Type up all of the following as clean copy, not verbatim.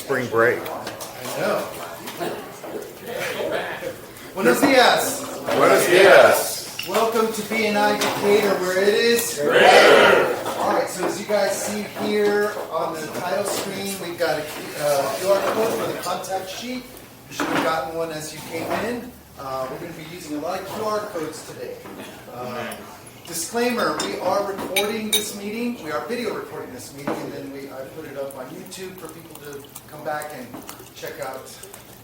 spring break. I know. Buenos dias. Buenos dias. Welcome to BNI Decatur, where it is greater. All right, so as you guys see here on the title screen, we've got a QR code for the contact sheet. You should have gotten one as you came in. We're going to be using a lot of QR codes today. Disclaimer, we are recording this meeting. We are video recording this meeting, and then I put it up on YouTube for people to come back and check out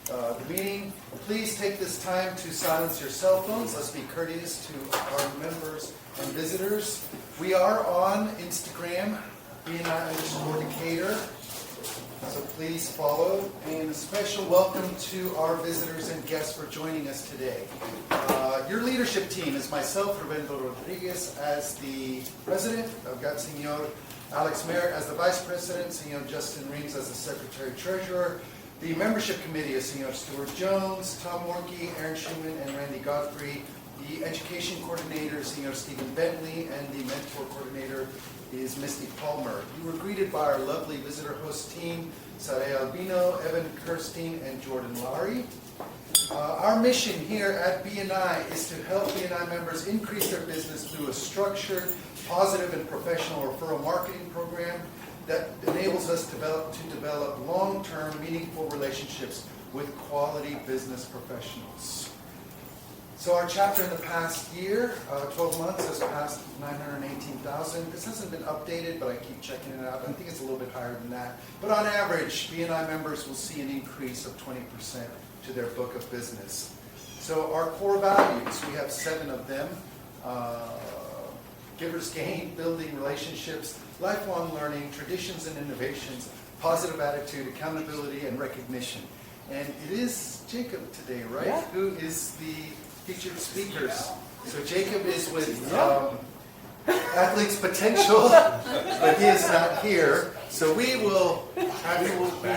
the meeting. Please take this time to silence your cell phones. Let's be courteous to our members and visitors. We are on Instagram, BNI_Decatur. So please follow. And a special welcome to our visitors and guests for joining us today. Your leadership team is myself, Roberto Rodriguez, as the president. I've got Senor Alex Merritt as the vice president, Senor Justin Reams as the secretary-treasurer. The membership committee is Senor Stuart Jones, Tom Morkey, Aaron Schumann, and Randy Godfrey. The education coordinator, Senor Stephen Bentley, and the mentor coordinator is Misty Palmer. You were greeted by our lovely visitor host team, Sare Albino, Evan Kirstein, and Jordan Lowry. Our mission here at BNI is to help BNI members increase their business through a structured, positive, and professional referral marketing program that enables us to develop long-term, meaningful relationships with quality business professionals. So our chapter in the past year, 12 months, has passed 918,000. This hasn't been updated, but I keep checking it out. I think it's a little bit higher than that. But on average, BNI members will see an increase of 20% to their book of business. So our core values, we have 7 of them. Givers gain, building relationships, lifelong learning, traditions and innovations, positive attitude, accountability, and recognition. And it is Jacob today, right? Yeah. Who is the featured speakers. So Jacob is with Athletes Potential, but he is not here. So we will be,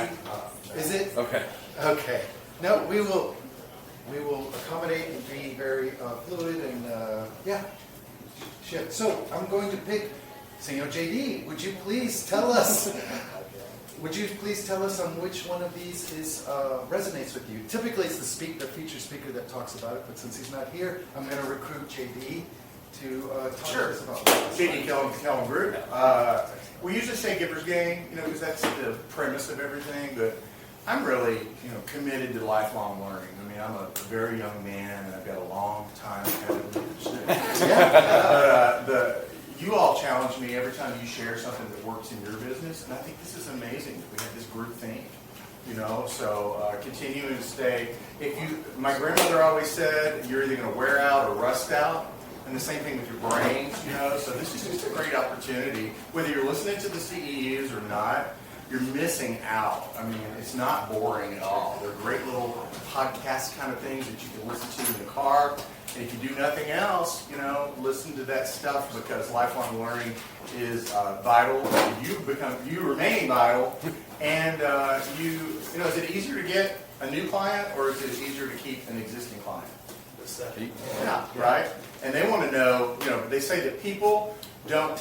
is it? Okay. Okay. No, we will accommodate and be very fluid and shift. So I'm going to pick Senor JD. Would you please tell us on which one of these resonates with you? Typically, it's the featured speaker that talks about it, but since he's not here, I'm going to recruit JD to talk to us about it. JD Kellum Group. We usually say givers gain, because that's the premise of everything, but I'm really, committed to lifelong learning. I mean, I'm a very young man, and I've got a long time ahead of me. You all challenge me every time you share something that works in your business, and I think this is amazing that we have this group think, so continuing to stay. My grandmother always said, you're either going to wear out or rust out, and the same thing with your brains, so this is just a great opportunity. Whether you're listening to the CEUs or not, you're missing out. I mean, it's not boring at all. They're great little podcast kind of things that you can listen to in the car. And if you do nothing else, listen to that stuff, because lifelong learning is vital. You remain vital. And is it easier to get a new client, or is it easier to keep an existing client? Yeah, right? And they want to know, they say that people don't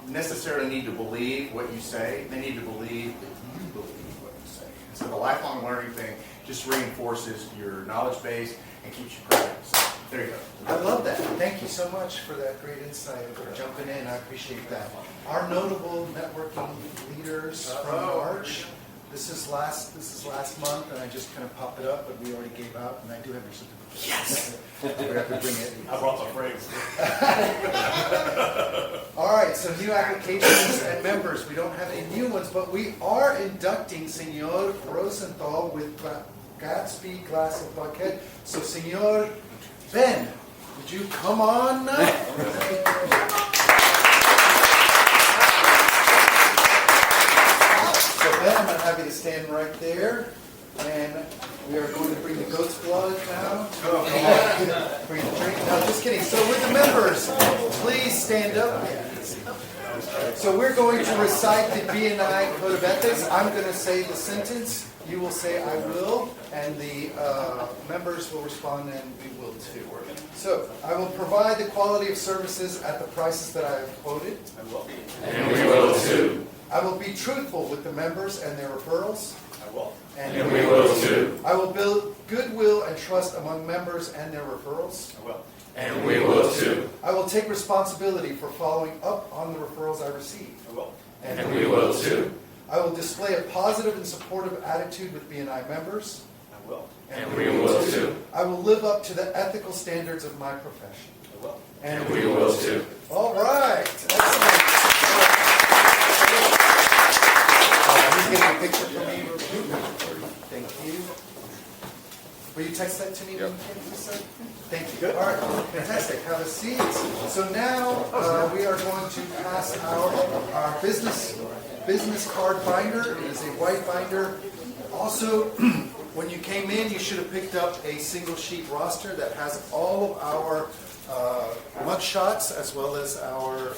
necessarily need to believe what you say. They need to believe that you believe what you say. So the lifelong learning thing just reinforces your knowledge base and keeps you present. So there you go. I love that. Thank you so much for that great insight, for jumping in. I appreciate that. Our notable networking leaders from March. This is last month, and I just kind of popped it up, but we already gave out, and I do have your certificate. Yes. We have to bring it. I brought the phrase. All right, so new applications and members. We don't have any new ones, but we are inducting Senor Rosenthal with Gatsby Glass of Buckhead. So, Senor Ben, would you come on now? So Ben, I'm going to have you to stand right there, and we are going to bring the goat's blood now. Bring the drink. No, just kidding. So with the members, please stand up. So we're going to recite the BNI Code of Ethics. I'm going to say the sentence. You will say "I will," and the members will respond, and we will too. So I will provide the quality of services at the prices that I have quoted. And we will too. I will be truthful with the members and their referrals. I will. And we will too. I will build goodwill and trust among members and their referrals. I will. And we will too. I will take responsibility for following up on the referrals I receive. I will. And we will too. I will display a positive and supportive attitude with BNI members. I will. And we will too. I will live up to the ethical standards of my profession. I will. And we will too. All right. Excellent. He's getting a picture for me. Thank you. Will you text that to me? Yep. Thank you. All right. Fantastic. Have a seat. So now we are going to pass out our business card binder. It is a white binder. Also, when you came in, you should have picked up a single sheet roster that has all of our mug shots as well as our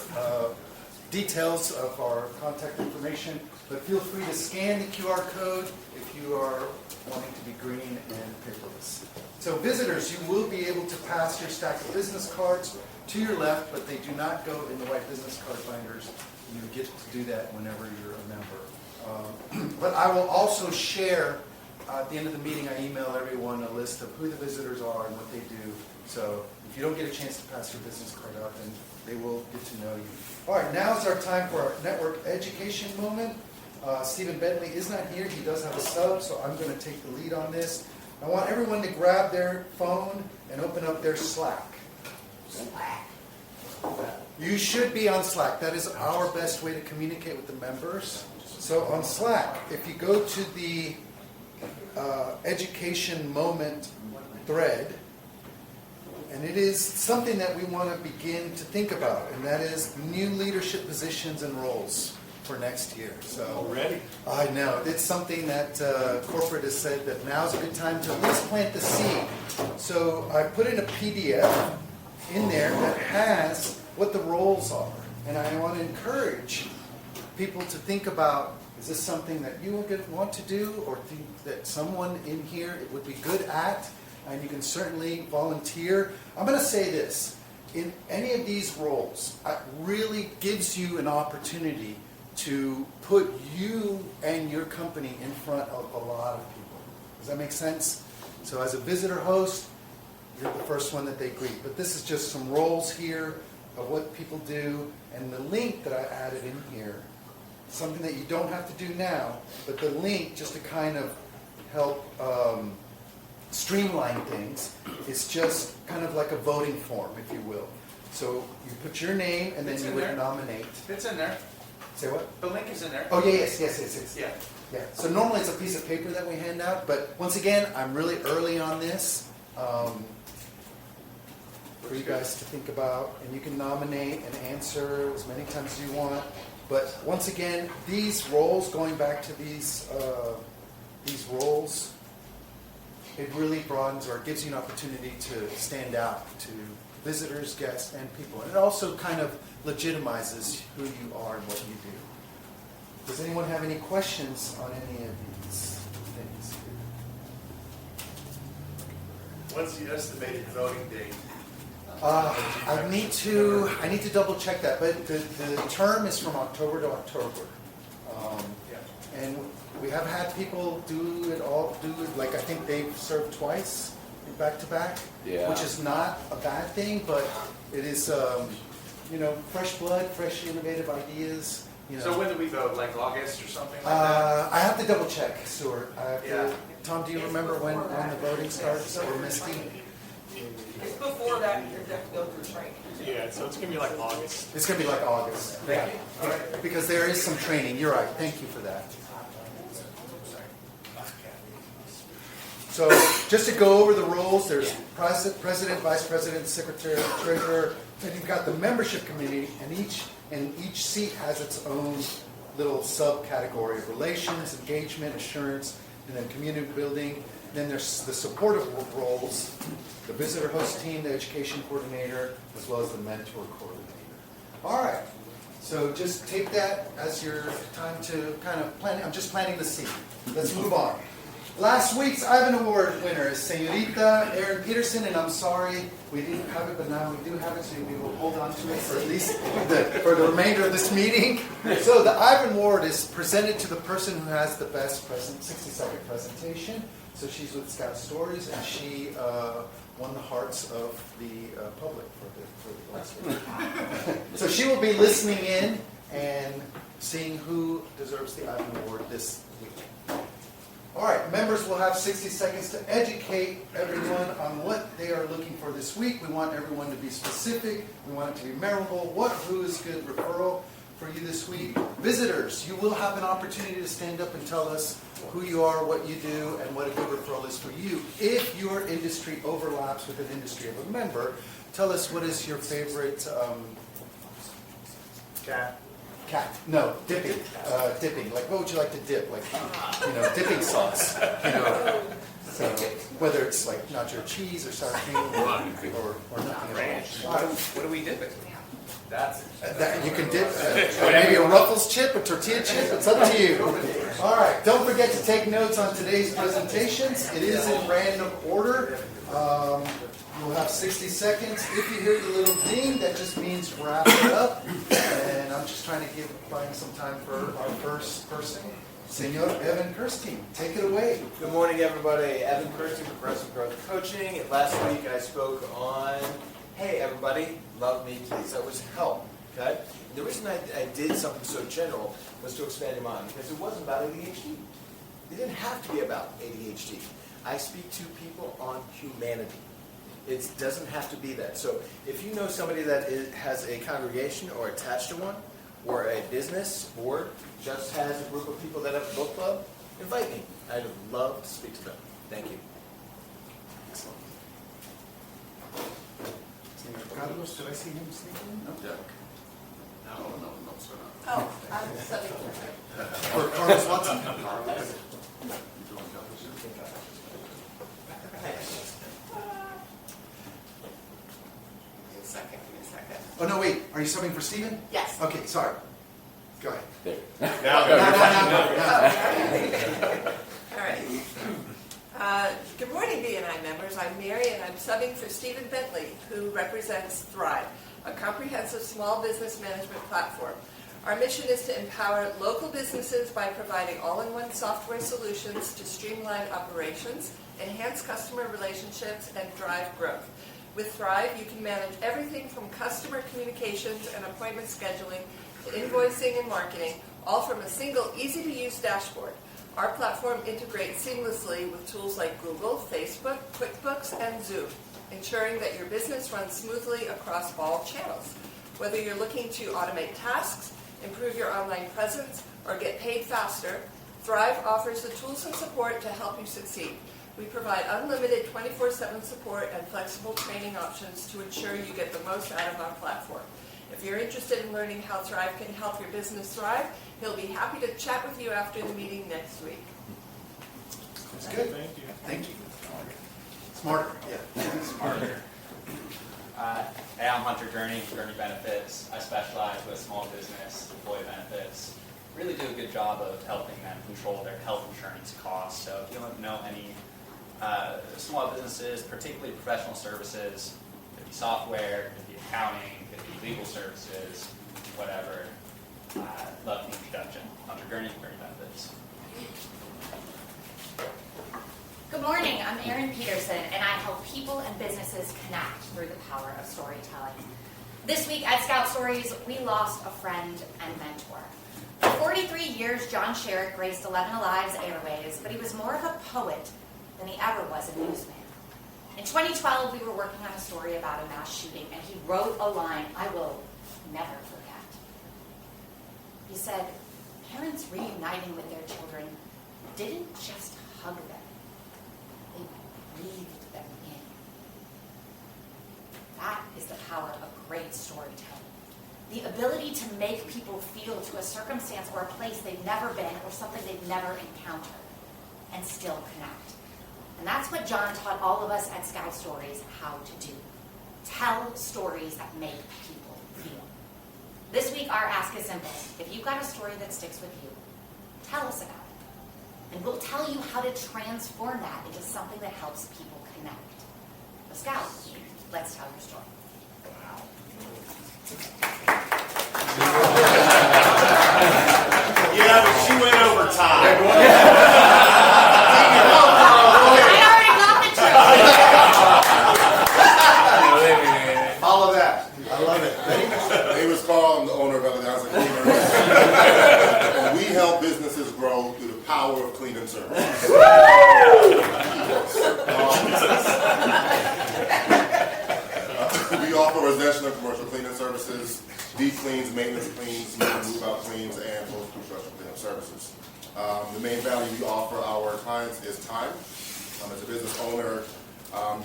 details of our contact information. But feel free to scan the QR code if you are wanting to be green and paperless. So visitors, you will be able to pass your stack of business cards to your left, but they do not go in the white business card binders. You get to do that whenever you're a member. But I will also share, at the end of the meeting, I email everyone a list of who the visitors are and what they do. So if you don't get a chance to pass your business card out, then they will get to know you. All right, now is our time for our network education moment. Stephen Bentley is not here. He does have a sub, so I'm going to take the lead on this. I want everyone to grab their phone and open up their Slack. You should be on Slack. That is our best way to communicate with the members. So on Slack, if you go to the education moment thread, and it is something that we want to begin to think about, and that is new leadership positions and roles for next year. So Already? I know. It's something that corporate has said that now's a good time to at least plant the seed. So I put in a PDF in there that has what the roles are. And I want to encourage people to think about, is this something that you want to do or think that someone in here would be good at? And you can certainly volunteer. I'm going to say this. In any of these roles, it really gives you an opportunity to put you and your company in front of a lot of people. Does that make sense? So as a visitor host, you're the first one that they greet. But this is just some roles here of what people do. And the link that I added in here, something that you don't have to do now, but the link just to kind of help streamline things, is just kind of like a voting form, if you will. So you put your name and then It's you in would there. nominate. It's in there. Say what? The link is in there. Oh, yeah, yes. Yeah. Yeah. So normally it's a piece of paper that we hand out, but once again, I'm really early on this for you guys to think about, and you can nominate and answer as many times as you want. But once again, these roles, going back to these roles, it really broadens or gives you an opportunity to stand out to visitors, guests, and people. And it also kind of legitimizes who you are and what you do. Does anyone have any questions on any of these things? What's the estimated voting date? I need to double check that, but the term is from October to October. And we have had people do it, like I think they've served twice back to back, Yeah. which is not a bad thing, but it is, fresh blood, fresh innovative ideas. So when do we vote? Like August or something like that? I have to double check, Stuart. Yeah. Tom, do you remember when the voting starts, or Misty? It's before that, you have to go through training. Yeah, so it's gonna be like August. It's going to be like August. Thank you. All right. Because there is some training. You're right. Thank you for that. So just to go over the roles, there's president, vice president, secretary, treasurer, and you've got the membership committee, and each seat has its own little subcategory of relations, engagement, assurance, and then community building. Then there's the supportive roles, the visitor host team, the education coordinator, as well as the mentor coordinator. All right. So just take that as your time to kind of plan. I'm just planting the seed. Let's move on. Last week's Ivan Award winner is Señorita Erin Peterson, and I'm sorry we didn't have it, but now we do have it, so we will hold on to it for at least for the remainder of this meeting. So the Ivan Award is presented to the person who has the best 60-second presentation. So she's with Scout Stories, and she won the hearts of the public for the last week. So she will be listening in and seeing who deserves the Ivan Award this week. All right, members will have 60 seconds to educate everyone on what they are looking for this week. We want everyone to be specific. We want it to be memorable. Who is good referral for you this week? Visitors, you will have an opportunity to stand up and tell us who you are, what you do, and what a good referral is for you. If your industry overlaps with an industry of a member, tell us what is your favorite cat? No, dipping. Dipping. Like, what would you like to dip? Like, dipping sauce. So whether it's like nacho cheese or sour cream or nothing at all. What do we dip it? You can dip maybe a Ruffles chip, a tortilla chip. It's up to you. All right. Don't forget to take notes on today's presentations. It is in random order. You'll have 60 seconds. If you hear the little ding, that just means wrap it up. And I'm just trying to find some time for our first person, Senor Evan Kirstein. Take it away. Good morning, everybody. Evan Kirsten, Progressive Growth Coaching. Last week I spoke on, hey, everybody, love me, please. That was help, okay? The reason I did something so general was to expand your mind, because it wasn't about ADHD. It didn't have to be about ADHD. I speak to people on humanity. It doesn't have to be that. So if you know somebody that has a congregation or attached to one, or a business board just has a group of people that have a book club, invite me. I'd love to speak to them. Thank you. Excellent. Senor Carlos, did I see him sneaking? No. No, sir. Oh, I'm studying. Or Carlos Watson? Give me a second. Oh, no, wait. Are you subbing for Stephen? Yes. Okay, sorry. Go ahead. Now All right. Good morning, BNI members. I'm Mary, and I'm subbing for Stephen Bentley, who represents Thrive, a comprehensive small business management platform. Our mission is to empower local businesses by providing all-in-one software solutions to streamline operations, enhance customer relationships, and drive growth. With Thrive, you can manage everything from customer communications and appointment scheduling to invoicing and marketing, all from a single, easy-to-use dashboard. Our platform integrates seamlessly with tools like Google, Facebook, QuickBooks, and Zoom, ensuring that your business runs smoothly across all channels. Whether you're looking to automate tasks, improve your online presence, or get paid faster, Thrive offers the tools and support to help you succeed. We provide unlimited 24/7 support and flexible training options to ensure you get the most out of our platform. If you're interested in learning how Thrive can help your business thrive, he'll be happy to chat with you after the meeting next week. That's good. Thank you. Smarter. Yeah. Smarter. Hey, I'm Hunter Gurney, Gurney Benefits. I specialize with small business employee benefits. Really do a good job of helping them control their health insurance costs. So if you don't know any small businesses, particularly professional services, could be software, could be accounting, could be legal services, whatever. Love the introduction. Hunter Gurney, Gurney Benefits. Good morning, I'm Erin Peterson, and I help people and businesses connect through the power of storytelling. This week at Scout Stories, we lost a friend and mentor. For 43 years, John Sherrick graced 11 Alive's airways, but he was more of a poet than he ever was a newsman. In 2012, we were working on a story about a mass shooting, and he wrote a line I will never forget. He said, parents reuniting with their children didn't just hug them. They breathed them in. That is the power of great storytelling. The ability to make people feel to a circumstance or a place they've never been or something they've never encountered and still connect. And that's what John taught all of us at Scout Stories how to do. Tell stories that make people feel. This week, our ask is simple. If you've got a story that sticks with you, tell us about it. And we'll tell you how to transform that into something that helps people connect. A Scout, let's tell your story. Yeah, but she went over time. I already got the truth. All of that. I love it. Ready? My name is Carl. I'm the owner of Elegance Cleaners. And we help businesses grow through the power of cleaning services. We offer residential and commercial cleaning services, deep cleans, maintenance cleans, move-out cleans, and post-construction cleanup services. The main value we offer our clients is time. As a business owner,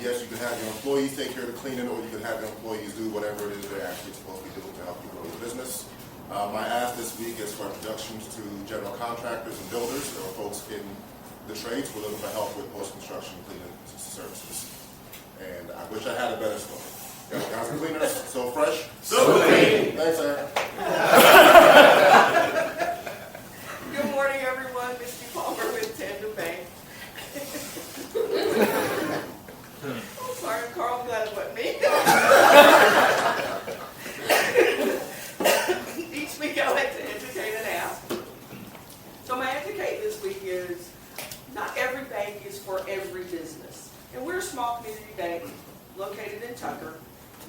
yes, you can have your employees take care of the cleaning, or you can have your employees do whatever it is they're actually supposed to be doing to help you grow your business. My ask this week is for introductions to general contractors and builders, or folks in the trades who are looking for help with post-construction cleaning services. And I wish I had a better story. Guys and cleaners, so fresh, So clean. Thanks, Aaron. Good morning, everyone. Misty Palmer with Tandem Bank. Oh, sorry, Carl. I'm glad it wasn't me. Each week I like to educate and ask. So my educate this week is not every bank is for every business. And we're a small community bank located in Tucker.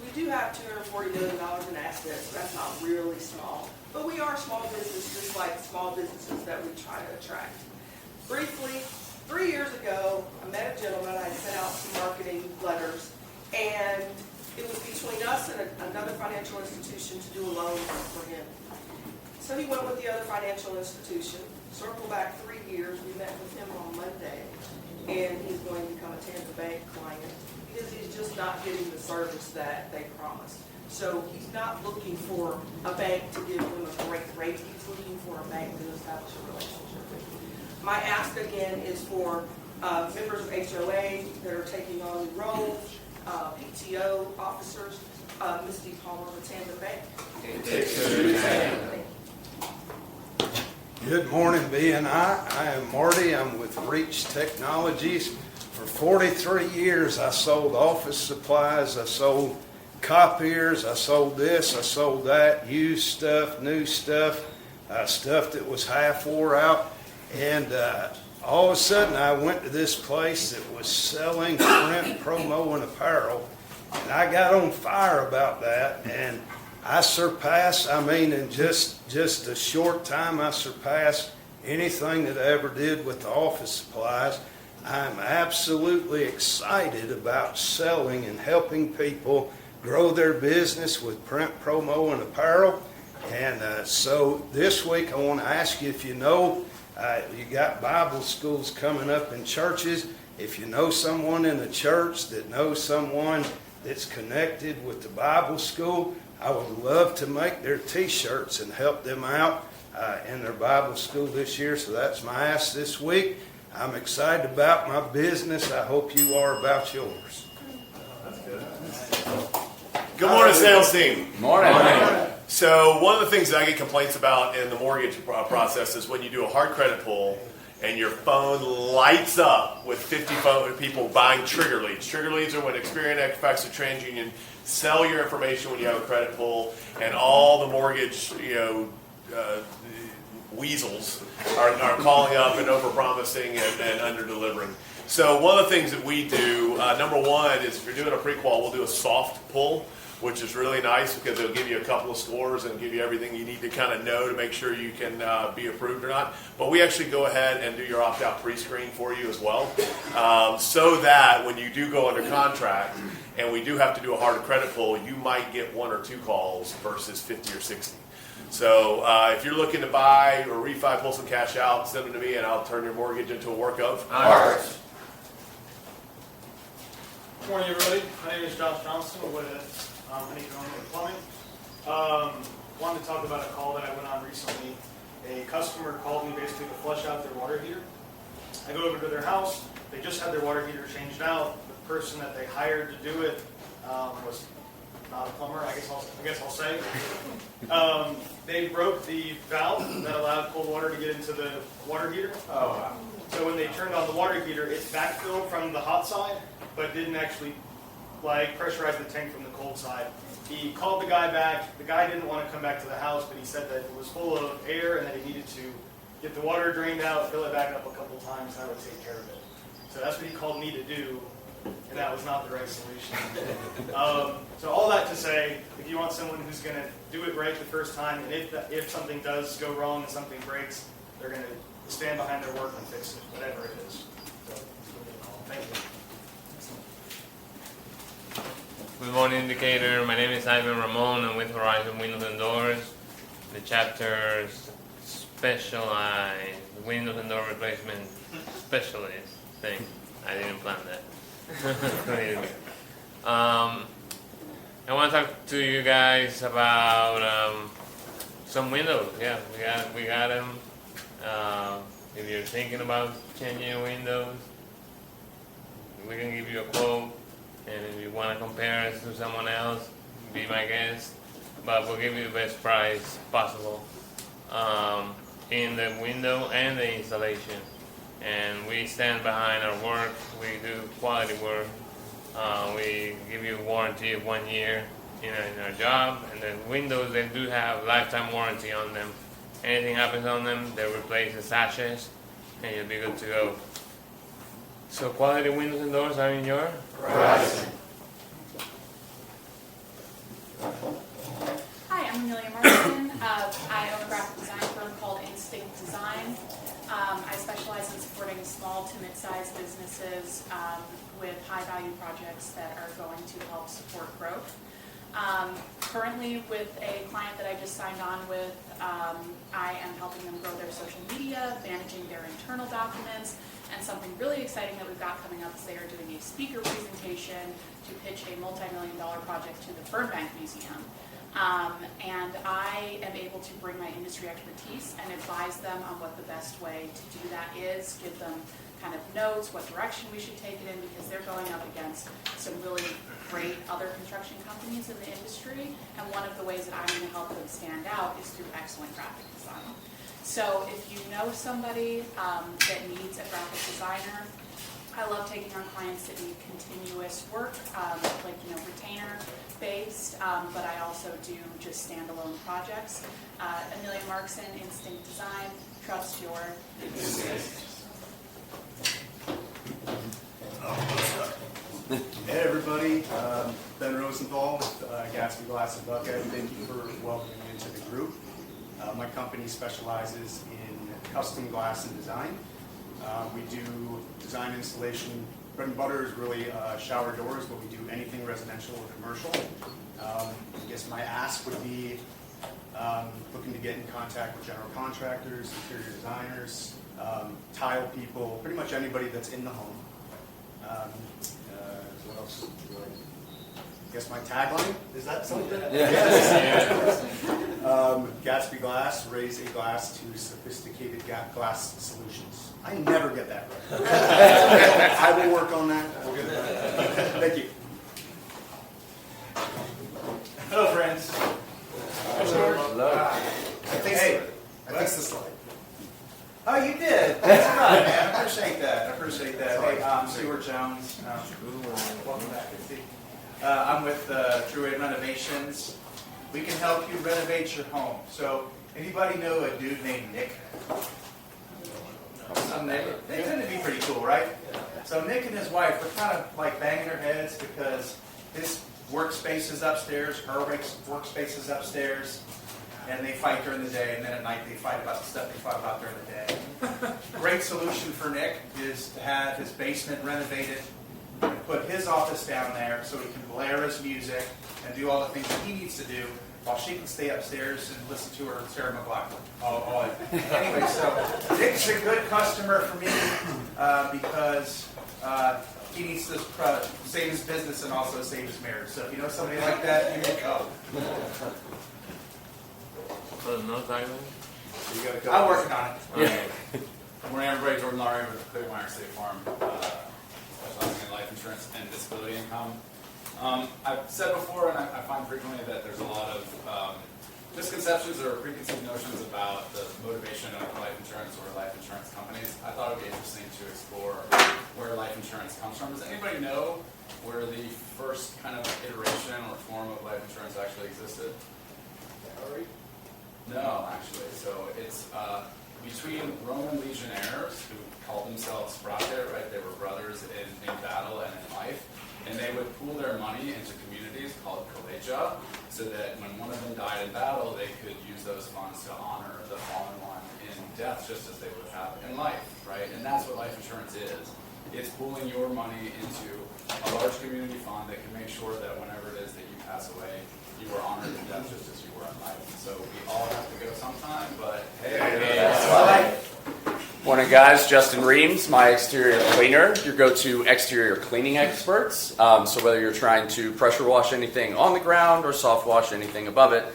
We do have $240 million in assets. That's not really small. But we are a small business, just like small businesses that we try to attract. Briefly, 3 years ago, I met a gentleman. I sent out some marketing letters, and it was between us and another financial institution to do a loan for him. So he went with the other financial institution. Circle back 3 years, we met with him on Monday, and he's going to become a Tampa Bank client because he's just not getting the service that they promised. So he's not looking for a bank to give him a great rate. He's looking for a bank to establish a relationship with. My ask again is for members of HOA that are taking on new roles, PTO officers, Misty Palmer with Tandem Bank. Good morning, BNI. I am Marty. I'm with Reach Technologies. For 43 years, I sold office supplies. I sold copiers. I sold this. I sold that. Used stuff, new stuff, stuff that was half wore out. And all of a sudden, I went to this place that was selling print, promo, and apparel. And I got on fire about that. And I surpassed, in just a short time, I surpassed anything that I ever did with the office supplies. I'm absolutely excited about selling and helping people grow their business with print, promo, and apparel. And so this week I want to ask you if you know, you got Bible schools coming up in churches. If you know someone in the church that knows someone that's connected with the Bible school, I would love to make their t-shirts and help them out in their Bible school this year. So that's my ask this week. I'm excited about my business. I hope you are about yours. Good morning, sales team. Morning. So one of the things that I get complaints about in the mortgage process is when you do a hard credit pull and your phone lights up with 50 people buying trigger leads. Trigger leads are when Experian, Equifax, or TransUnion sell your information when you have a credit pull, and all the mortgage, weasels are calling up and over-promising and under-delivering. So one of the things that we do, number one, is if you're doing a pre-qual, we'll do a soft pull, which is really nice because it'll give you a couple of scores and give you everything you need to kind of know to make sure you can be approved or not. But we actually go ahead and do your opt-out pre-screen for you as well, so that when you do go under contract and we do have to do a harder credit pull, you might get 1 or 2 calls versus 50 or 60. So if you're looking to buy or refi, pull some cash out, send them to me and I'll turn your mortgage into a work of art. Good morning, everybody. My name is Josh Johnson with Honeycomb Plumbing. Wanted to talk about a call that I went on recently. A customer called me basically to flush out their water heater. I go over to their house. They just had their water heater changed out. The person that they hired to do it was not a plumber, I guess I'll say. They broke the valve that allowed cold water to get into the water heater. Oh, wow. So when they turned on the water heater, it backfilled from the hot side, but didn't actually like pressurize the tank from the cold side. He called the guy back. The guy didn't want to come back to the house, but he said that it was full of air and that he needed to get the water drained out, fill it back up a couple times, and that would take care of it. So that's what he called me to do, and that was not the right solution. So all that to say, if you want someone who's going to do it right the first time, and if something does go wrong and something breaks, they're going to stand behind their work and fix it, whatever it is. So give me a call. Thank you. Good morning, Decatur. My name is Ivan Ramon. I'm with Horizon Windows and Doors. The chapter's specialized windows and door replacement specialist thing. I didn't plan that. I want to talk to you guys about some windows. Yeah, we got them. If you're thinking about changing your windows, we can give you a quote. And if you want to compare us to someone else, be my guest. But we'll give you the best price possible in the window and the installation. And we stand behind our work. We do quality work. We give you a warranty of 1 year in our job. And the windows, they do have lifetime warranty on them. Anything happens on them, they replace the sashes, and you'll be good to go. So quality windows and doors are in your Horizon. Hi, I'm Amelia Martin. I own a graphic design firm called Instinct Design. I specialize in supporting small to mid-sized businesses with high-value projects that are going to help support growth. Currently, with a client that I just signed on with, I am helping them grow their social media, managing their internal documents, and something really exciting that we've got coming up is they are doing a speaker presentation to pitch a multi-million-dollar project to the Fernbank Museum. And I am able to bring my industry expertise and advise them on what the best way to do that is, give them kind of notes, what direction we should take it in, because they're going up against some really great other construction companies in the industry. And one of the ways that I'm going to help them stand out is through excellent graphic design. So if you know somebody that needs a graphic designer, I love taking on clients that need continuous work, like retainer based, but I also do just standalone projects. Amelia Markson, Instinct Design, trust your Hey everybody, Ben Rosenthal with Gatsby Glass and Buckhead. Thank you for welcoming me into the group. My company specializes in custom glass and design. We do design installation. Bread and butter is really shower doors, but we do anything residential or commercial. I guess my ask would be looking to get in contact with general contractors, interior designers, tile people, pretty much anybody that's in the home. What else? I guess my tagline, is that something? Yes. Gatsby Glass, raise a glass to sophisticated glass solutions. I never get that right. I will work on that. We'll get that. Thank you. Hello, friends. I fixed the slide. Oh, you did? That's right, man. I appreciate that. Hey, I'm Stuart Jones. Welcome back. Good to see you. I'm with True Aid Renovations. We can help you renovate your home. So, anybody know a dude named Nick? Some Nick. They tend to be pretty cool, right? So Nick and his wife were kind of like banging their heads because his workspace is upstairs, her workspace is upstairs, and they fight during the day, and then at night they fight about the stuff they fought about during the day. Great solution for Nick is to have his basement renovated and put his office down there so he can blare his music and do all the things that he needs to do while she can stay upstairs and listen to her Sarah McLachlan. Anyway, so Nick's a good customer for me because he needs to save his business and also save his marriage. So if you know somebody like that, you can go. No title? I'm working on it. Okay. Good morning, everybody. Jordan Laurie with Clearwire State Farm, specializing in life insurance and disability income. I've said before, and I find frequently that there's a lot of misconceptions or preconceived notions about the motivation of life insurance or life insurance companies. I thought it would be interesting to explore where life insurance comes from. Does anybody know where the first kind of iteration or form of life insurance actually existed? No, actually. So it's between Roman legionnaires who called themselves frate, right? They were brothers in battle and in life. And they would pool their money into communities called collegia, so that when one of them died in battle, they could use those funds to honor the fallen one in death, just as they would have in life, right? And that's what life insurance is. It's pooling your money into a large community fund that can make sure that whenever it is that you pass away, you were honored in death just as you were in life. So we all have to go sometime, but hey, that's life. Morning, guys. Justin Reams, my exterior cleaner, your go-to exterior cleaning experts. So whether you're trying to pressure wash anything on the ground or soft wash anything above it,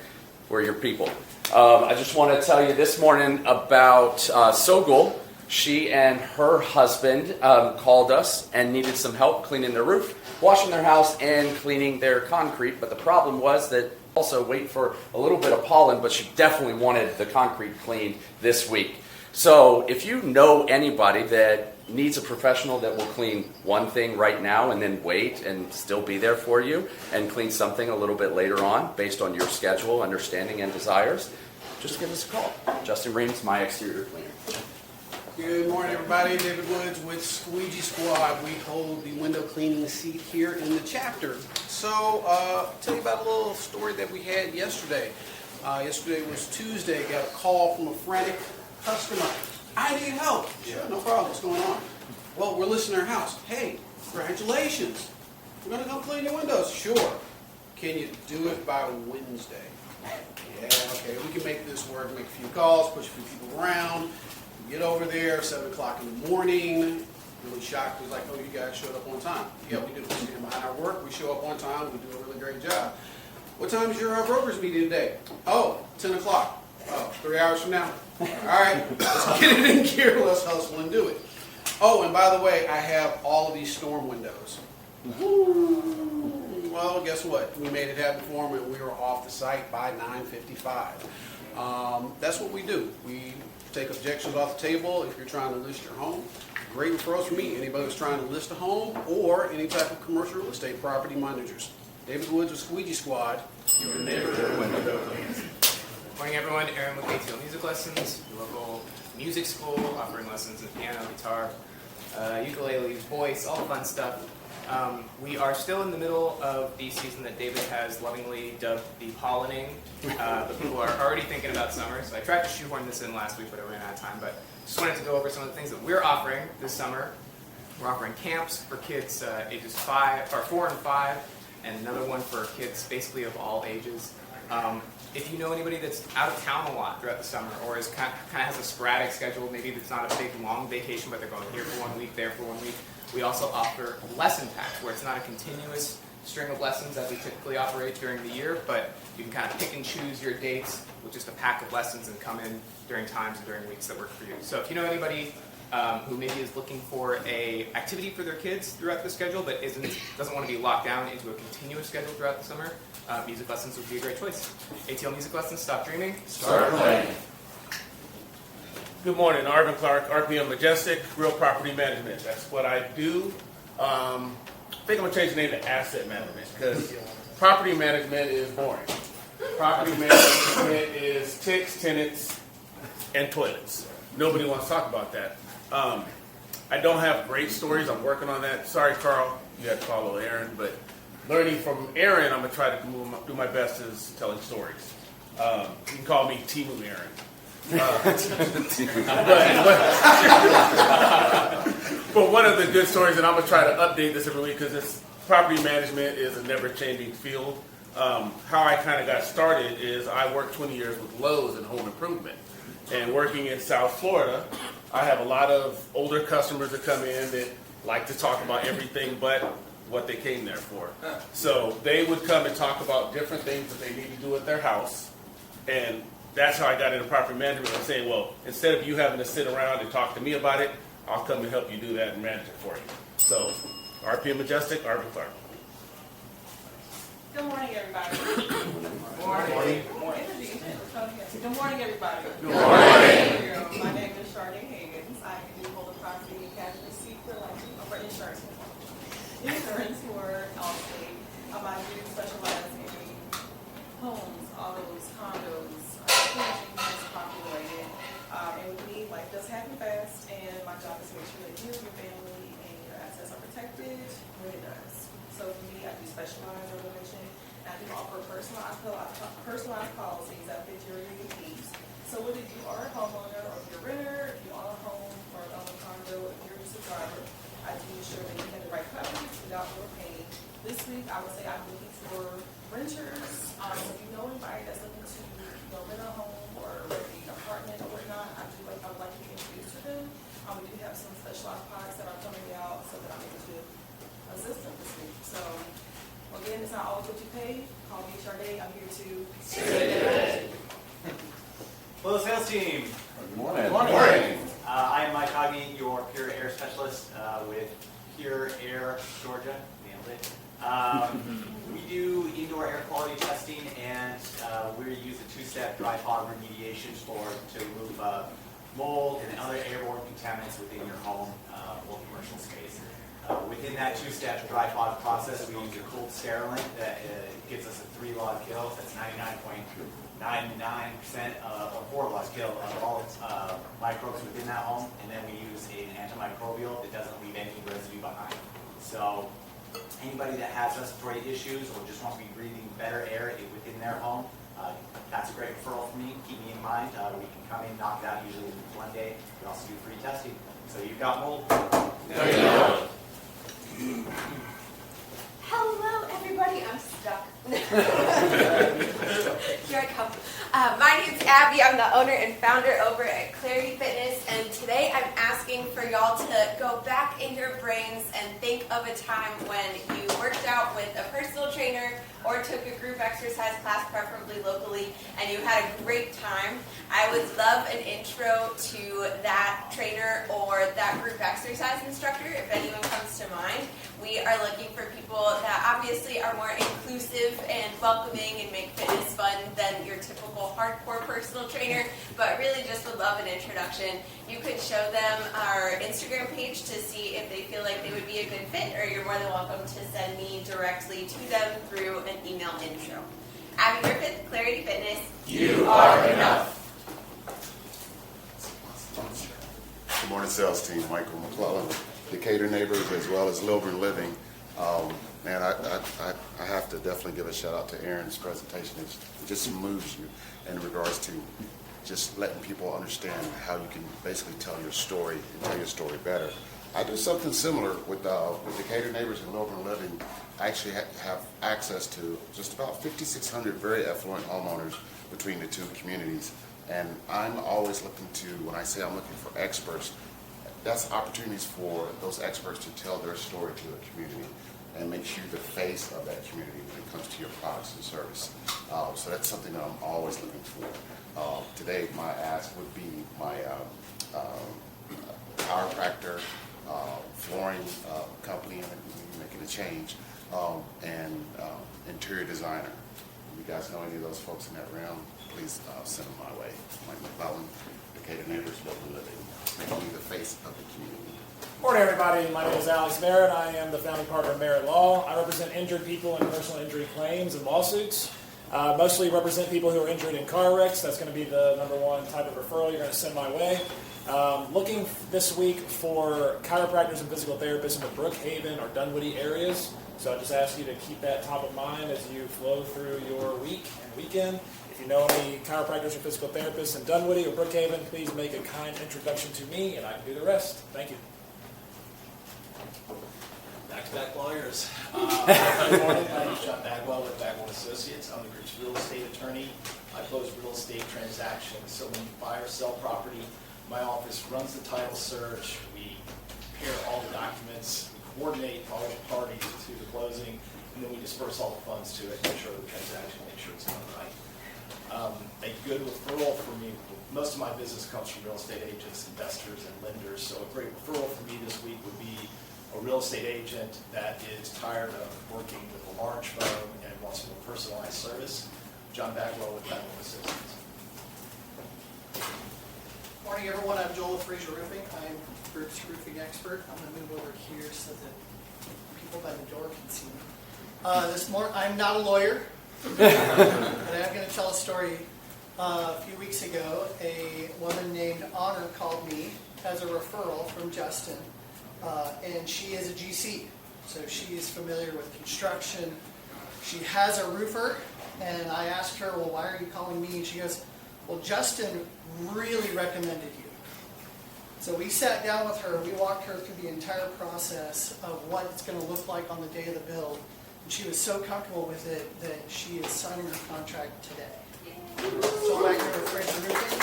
we're your people. I just want to tell you this morning about Sogul. She and her husband called us and needed some help cleaning their roof, washing their house, and cleaning their concrete. But the problem was that also wait for a little bit of pollen, but she definitely wanted the concrete cleaned this week. So if you know anybody that needs a professional that will clean one thing right now and then wait and still be there for you and clean something a little bit later on based on your schedule, understanding, and desires, just give us a call. Justin Reams, my exterior cleaner. Good morning, everybody. David Woods with Squeegee Squad. We hold the window cleaning seat here in the chapter. So, I'll tell you about a little story that we had yesterday. Yesterday was Tuesday. Got a call from a frantic customer. I need help. Sure, no problem. What's going on? Well, we're listing our house. Hey, congratulations. We're going to come clean your windows. Sure. Can you do it by Wednesday? Yeah, okay. We can make this work. Make a few calls, push a few people around. We get over there, 7 o'clock in the morning. Really shocked. It was like, oh, you guys showed up on time. Yeah, we do. We stand behind our work. We show up on time. We do a really great job. What time is your brokers meeting today? Oh, 10 o'clock. Oh, 3 hours from now? All right, let's get it in gear. Let's hustle and do it. Oh, and by the way, I have all of these storm windows. Well, guess what? We made it happen for them, and we were off the site by 9:55. That's what we do. We take objections off the table if you're trying to list your home. Great referrals from me. Anybody who's trying to list a home or any type of commercial real estate property managers. David Woods with Squeegee Squad, your neighborhood window cleaners. Morning, everyone. Aaron with ATL Music Lessons, local music school, offering lessons in piano, guitar, ukulele, voice, all the fun stuff. We are still in the middle of the season that David has lovingly dubbed the pollinating, but people are already thinking about summer. So I tried to shoehorn this in last week, but I ran out of time. But just wanted to go over some of the things that we're offering this summer. We're offering camps for kids ages 4 and 5, and another one for kids basically of all ages. If you know anybody that's out of town a lot throughout the summer, or is kind of has a sporadic schedule, maybe it's not a big long vacation, but they're going here for 1 week, there for 1 week, we also offer lesson packs where it's not a continuous string of lessons that we typically operate during the year, but you can kind of pick and choose your dates with just a pack of lessons and come in during times and during weeks that work for you. So if you know anybody who maybe is looking for a activity for their kids throughout the schedule, but doesn't want to be locked down into a continuous schedule throughout the summer, music lessons would be a great choice. ATL Music Lessons, stop dreaming, start playing. Good morning, Arvin Clark, RPM Majestic, Real Property Management. That's what I do. I think I'm going to change the name to Asset Management because property management is boring. Property management is ticks, tenants, and toilets. Nobody wants to talk about that. I don't have great stories. I'm working on that. Sorry, Carl, you had to follow Aaron, but learning from Aaron, I'm going to try to do my best as telling stories. You can call me Timu Aaron. But one of the good stories, and I'm going to try to update this every week because this property management is a never-changing field. How I kind of got started is I worked 20 years with Lowe's in home improvement. And working in South Florida, I have a lot of older customers that come in that like to talk about everything but what they came there for. So they would come and talk about different things that they need to do at their house. And that's how I got into property management. I'm saying, well, instead of you having to sit around and talk to me about it, I'll come and help you do that and manage it for you. So, RPM Majestic, Arvin Clark. Good morning, everybody. Good morning. Good morning, everybody. Good morning. My name is Charlene Higgins. I do hold a property and casualty seat for insurance. Insurance for Allstate. I do specialize in homes, autos, condos, units populated. And with me, life does happen fast, and my job is to make sure that you, your family, and your assets are protected when it does. So for me, I do specialize, as I mentioned, and I do offer personalized policies that fit your unique needs. So whether you are a homeowner or if you're a renter, if you own a home or own a condo, if you're just a driver, I do ensure that you have the right coverage without overpaying. This week, I would say I'm looking for renters. So if you know anybody that's looking to rent a home or rent an apartment or whatnot, I would like to be introduced to them. We do have some specialized products that are coming out so that I'm able to assist them this week. So again, it's not always what you pay. Call me Charday. I'm here to save. Hello, sales team. Good morning. Good morning. I am Mike Hoggy, your Pure Air Specialist with Pure Air Georgia. Nailed it. We do indoor air quality testing, and we use a two-step dry fog remediation to remove mold and other airborne contaminants within your home or commercial space. Within that two-step dry fog process, we use a cold sterilant that gives us a 3-log kill. That's 99.99% or 4 logs kill of all microbes within that home, and then we use an antimicrobial that doesn't leave any residue behind. So anybody that has respiratory issues or just wants to be breathing better air within their home, that's a great referral for me. Keep me in mind. We can come in, knock it out usually in one day. We also do free testing. So you've got mold. No, you don't. Hello, everybody. I'm stuck. Here I come. My name's Abby. I'm the owner and founder over at Clarity Fitness, and today I'm asking for y'all to go back in your brains and think of a time when you worked out with a personal trainer or took a group exercise class, preferably locally, and you had a great time. I would love an intro to that trainer or that group exercise instructor, if anyone comes to mind. We are looking for people that obviously are more inclusive and welcoming and make fitness fun than your typical hardcore personal trainer, but really just would love an introduction. You could show them our Instagram page to see if they feel like they would be a good fit, or you're more than welcome to send me directly to them through an email intro. Abby Griffith, Clarity Fitness. You are enough. Good morning, sales team. Michael McClellan, Decatur neighbors, as well as Lilburn Living. Man, I have to definitely give a shout out to Aaron's presentation. It just moves you in regards to just letting people understand how you can basically tell your story and tell your story better. I do something similar with Decatur neighbors and Lilburn Living. I actually have access to just about 5,600 very affluent homeowners between the two communities. And I'm always looking to, when I say I'm looking for experts, that's opportunities for those experts to tell their story to the community and make you the face of that community when it comes to your products and service. So that's something that I'm always looking for. Today, my ask would be my chiropractor, flooring company, making a change, and interior designer. If you guys know any of those folks in that realm, please send them my way. Mike McClellan, Decatur neighbors, Lilburn Living, making you the face of the community. Morning, everybody. My name is Alex Merritt. I am the founding partner of Merritt Law. I represent injured people in personal injury claims and lawsuits. Mostly represent people who are injured in car wrecks. That's going to be the number one type of referral you're going to send my way. Looking this week for chiropractors and physical therapists in the Brookhaven or Dunwoody areas. So I just ask you to keep that top of mind as you flow through your week and weekend. If you know any chiropractors or physical therapists in Dunwoody or Brookhaven, please make a kind introduction to me and I can do the rest. Thank you. Back-to-back lawyers. Good morning. My name is John Bagwell with Bagwell Associates. I'm the group's real estate attorney. I close real estate transactions. So when you buy or sell property, my office runs the title search. We prepare all the documents. We coordinate all the parties to the closing, and then we disperse all the funds to it, make sure the transaction, make sure it's done right. A good referral for me, most of my business comes from real estate agents, investors, and lenders. So a great referral for me this week would be a real estate agent that is tired of working with a large firm and wants more personalized service. John Bagwell with Bagwell Associates. Morning, everyone. I'm Joel with Fraser Roofing. I'm Group's roofing expert. I'm going to move over here so that people by the door can see me. I'm not a lawyer, but I'm going to tell a story. A few weeks ago, a woman named Honor called me as a referral from Justin, and she is a GC, so she is familiar with construction. She has a roofer, and I asked her, well, why are you calling me? And she goes, well, Justin really recommended you. So we sat down with her, we walked her through the entire process of what it's going to look like on the day of the build, and she was so comfortable with it that she is signing her contract today. So back here with Fraser Roofing.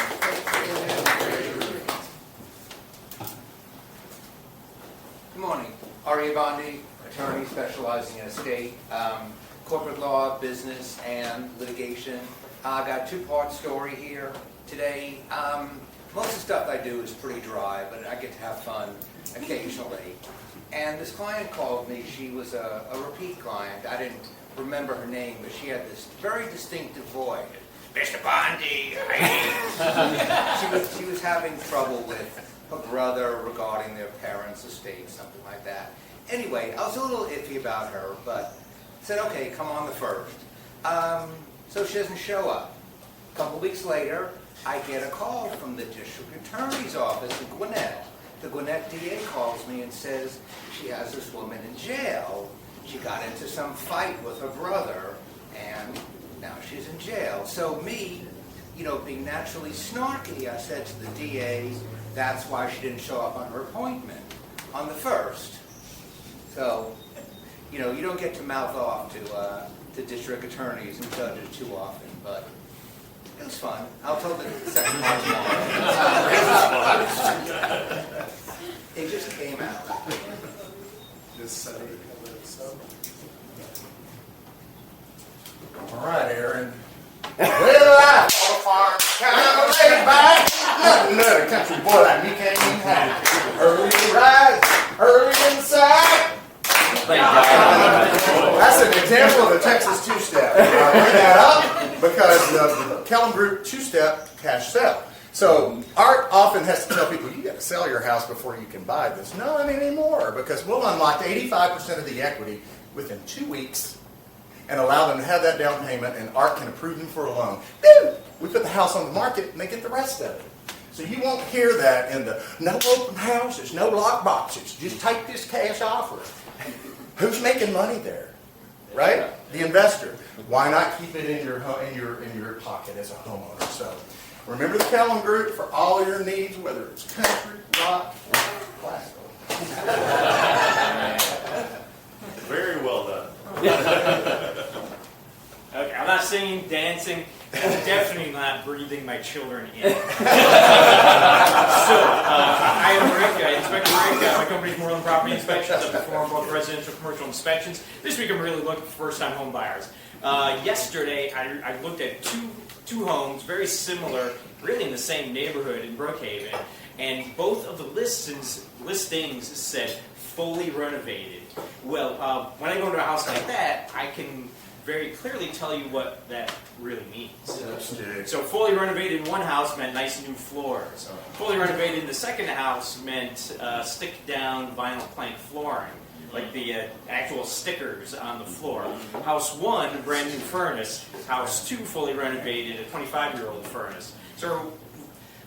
Good morning. Arya Bondi, attorney specializing in estate, corporate law, business, and litigation. I got a two-part story here today. Most of the stuff I do is pretty dry, but I get to have fun occasionally. And this client called me. She was a repeat client. I didn't remember her name, but she had this very distinctive voice. Mr. Bondi, she was having trouble with her brother regarding their parents' estate, something like that. Anyway, I was a little iffy about her, but said, okay, come on the 1st. So she doesn't show up. A couple weeks later, I get a call from the district attorney's office in Gwinnett. The Gwinnett DA calls me and says she has this woman in jail. She got into some fight with her brother, and now she's in jail. So me, being naturally snarky, I said to the DA, that's why she didn't show up on her appointment on the 1st. So, you don't get to mouth off to district attorneys and judges too often, but it was fun. I'll tell the second part tomorrow. It just came out. All right, Aaron. Well, I on a farm, kind of laid back. Nothing but a country boy like me can't even have. Early to rise, early inside. That's an example of a Texas two-step. I bring that up because the Kellum Group two-step cash sale. So Art often has to tell people, you got to sell your house before you can buy this. No, not anymore, because we'll unlock 85% of the equity within 2 weeks and allow them to have that down payment, and Art can approve them for a loan. Then we put the house on the market and they get the rest of it. So you won't hear that in the no open houses, no lock boxes. Just take this cash offer. Who's making money there, right? The investor. Why not keep it in your pocket as a homeowner? So remember the Kellum Group for all your needs, whether it's country, rock, or classical. Very well done. Okay, I'm not singing, dancing, and definitely not breathing my children in. I am Rick, Inspector Rick. My company's Moreland Property Inspections. I perform both residential and commercial inspections. This week I'm really looking for first-time home buyers. Yesterday I looked at two homes, very similar, really in the same neighborhood in Brookhaven, and both of the listings said fully renovated. Well, when I go into a house like that, I can very clearly tell you what that really means. So fully renovated in one house meant nice new floors. Fully renovated in the second house meant stick-down vinyl plank flooring, like the actual stickers on the floor. House 1, brand new furnace. House 2, fully renovated, a 25-year-old furnace. So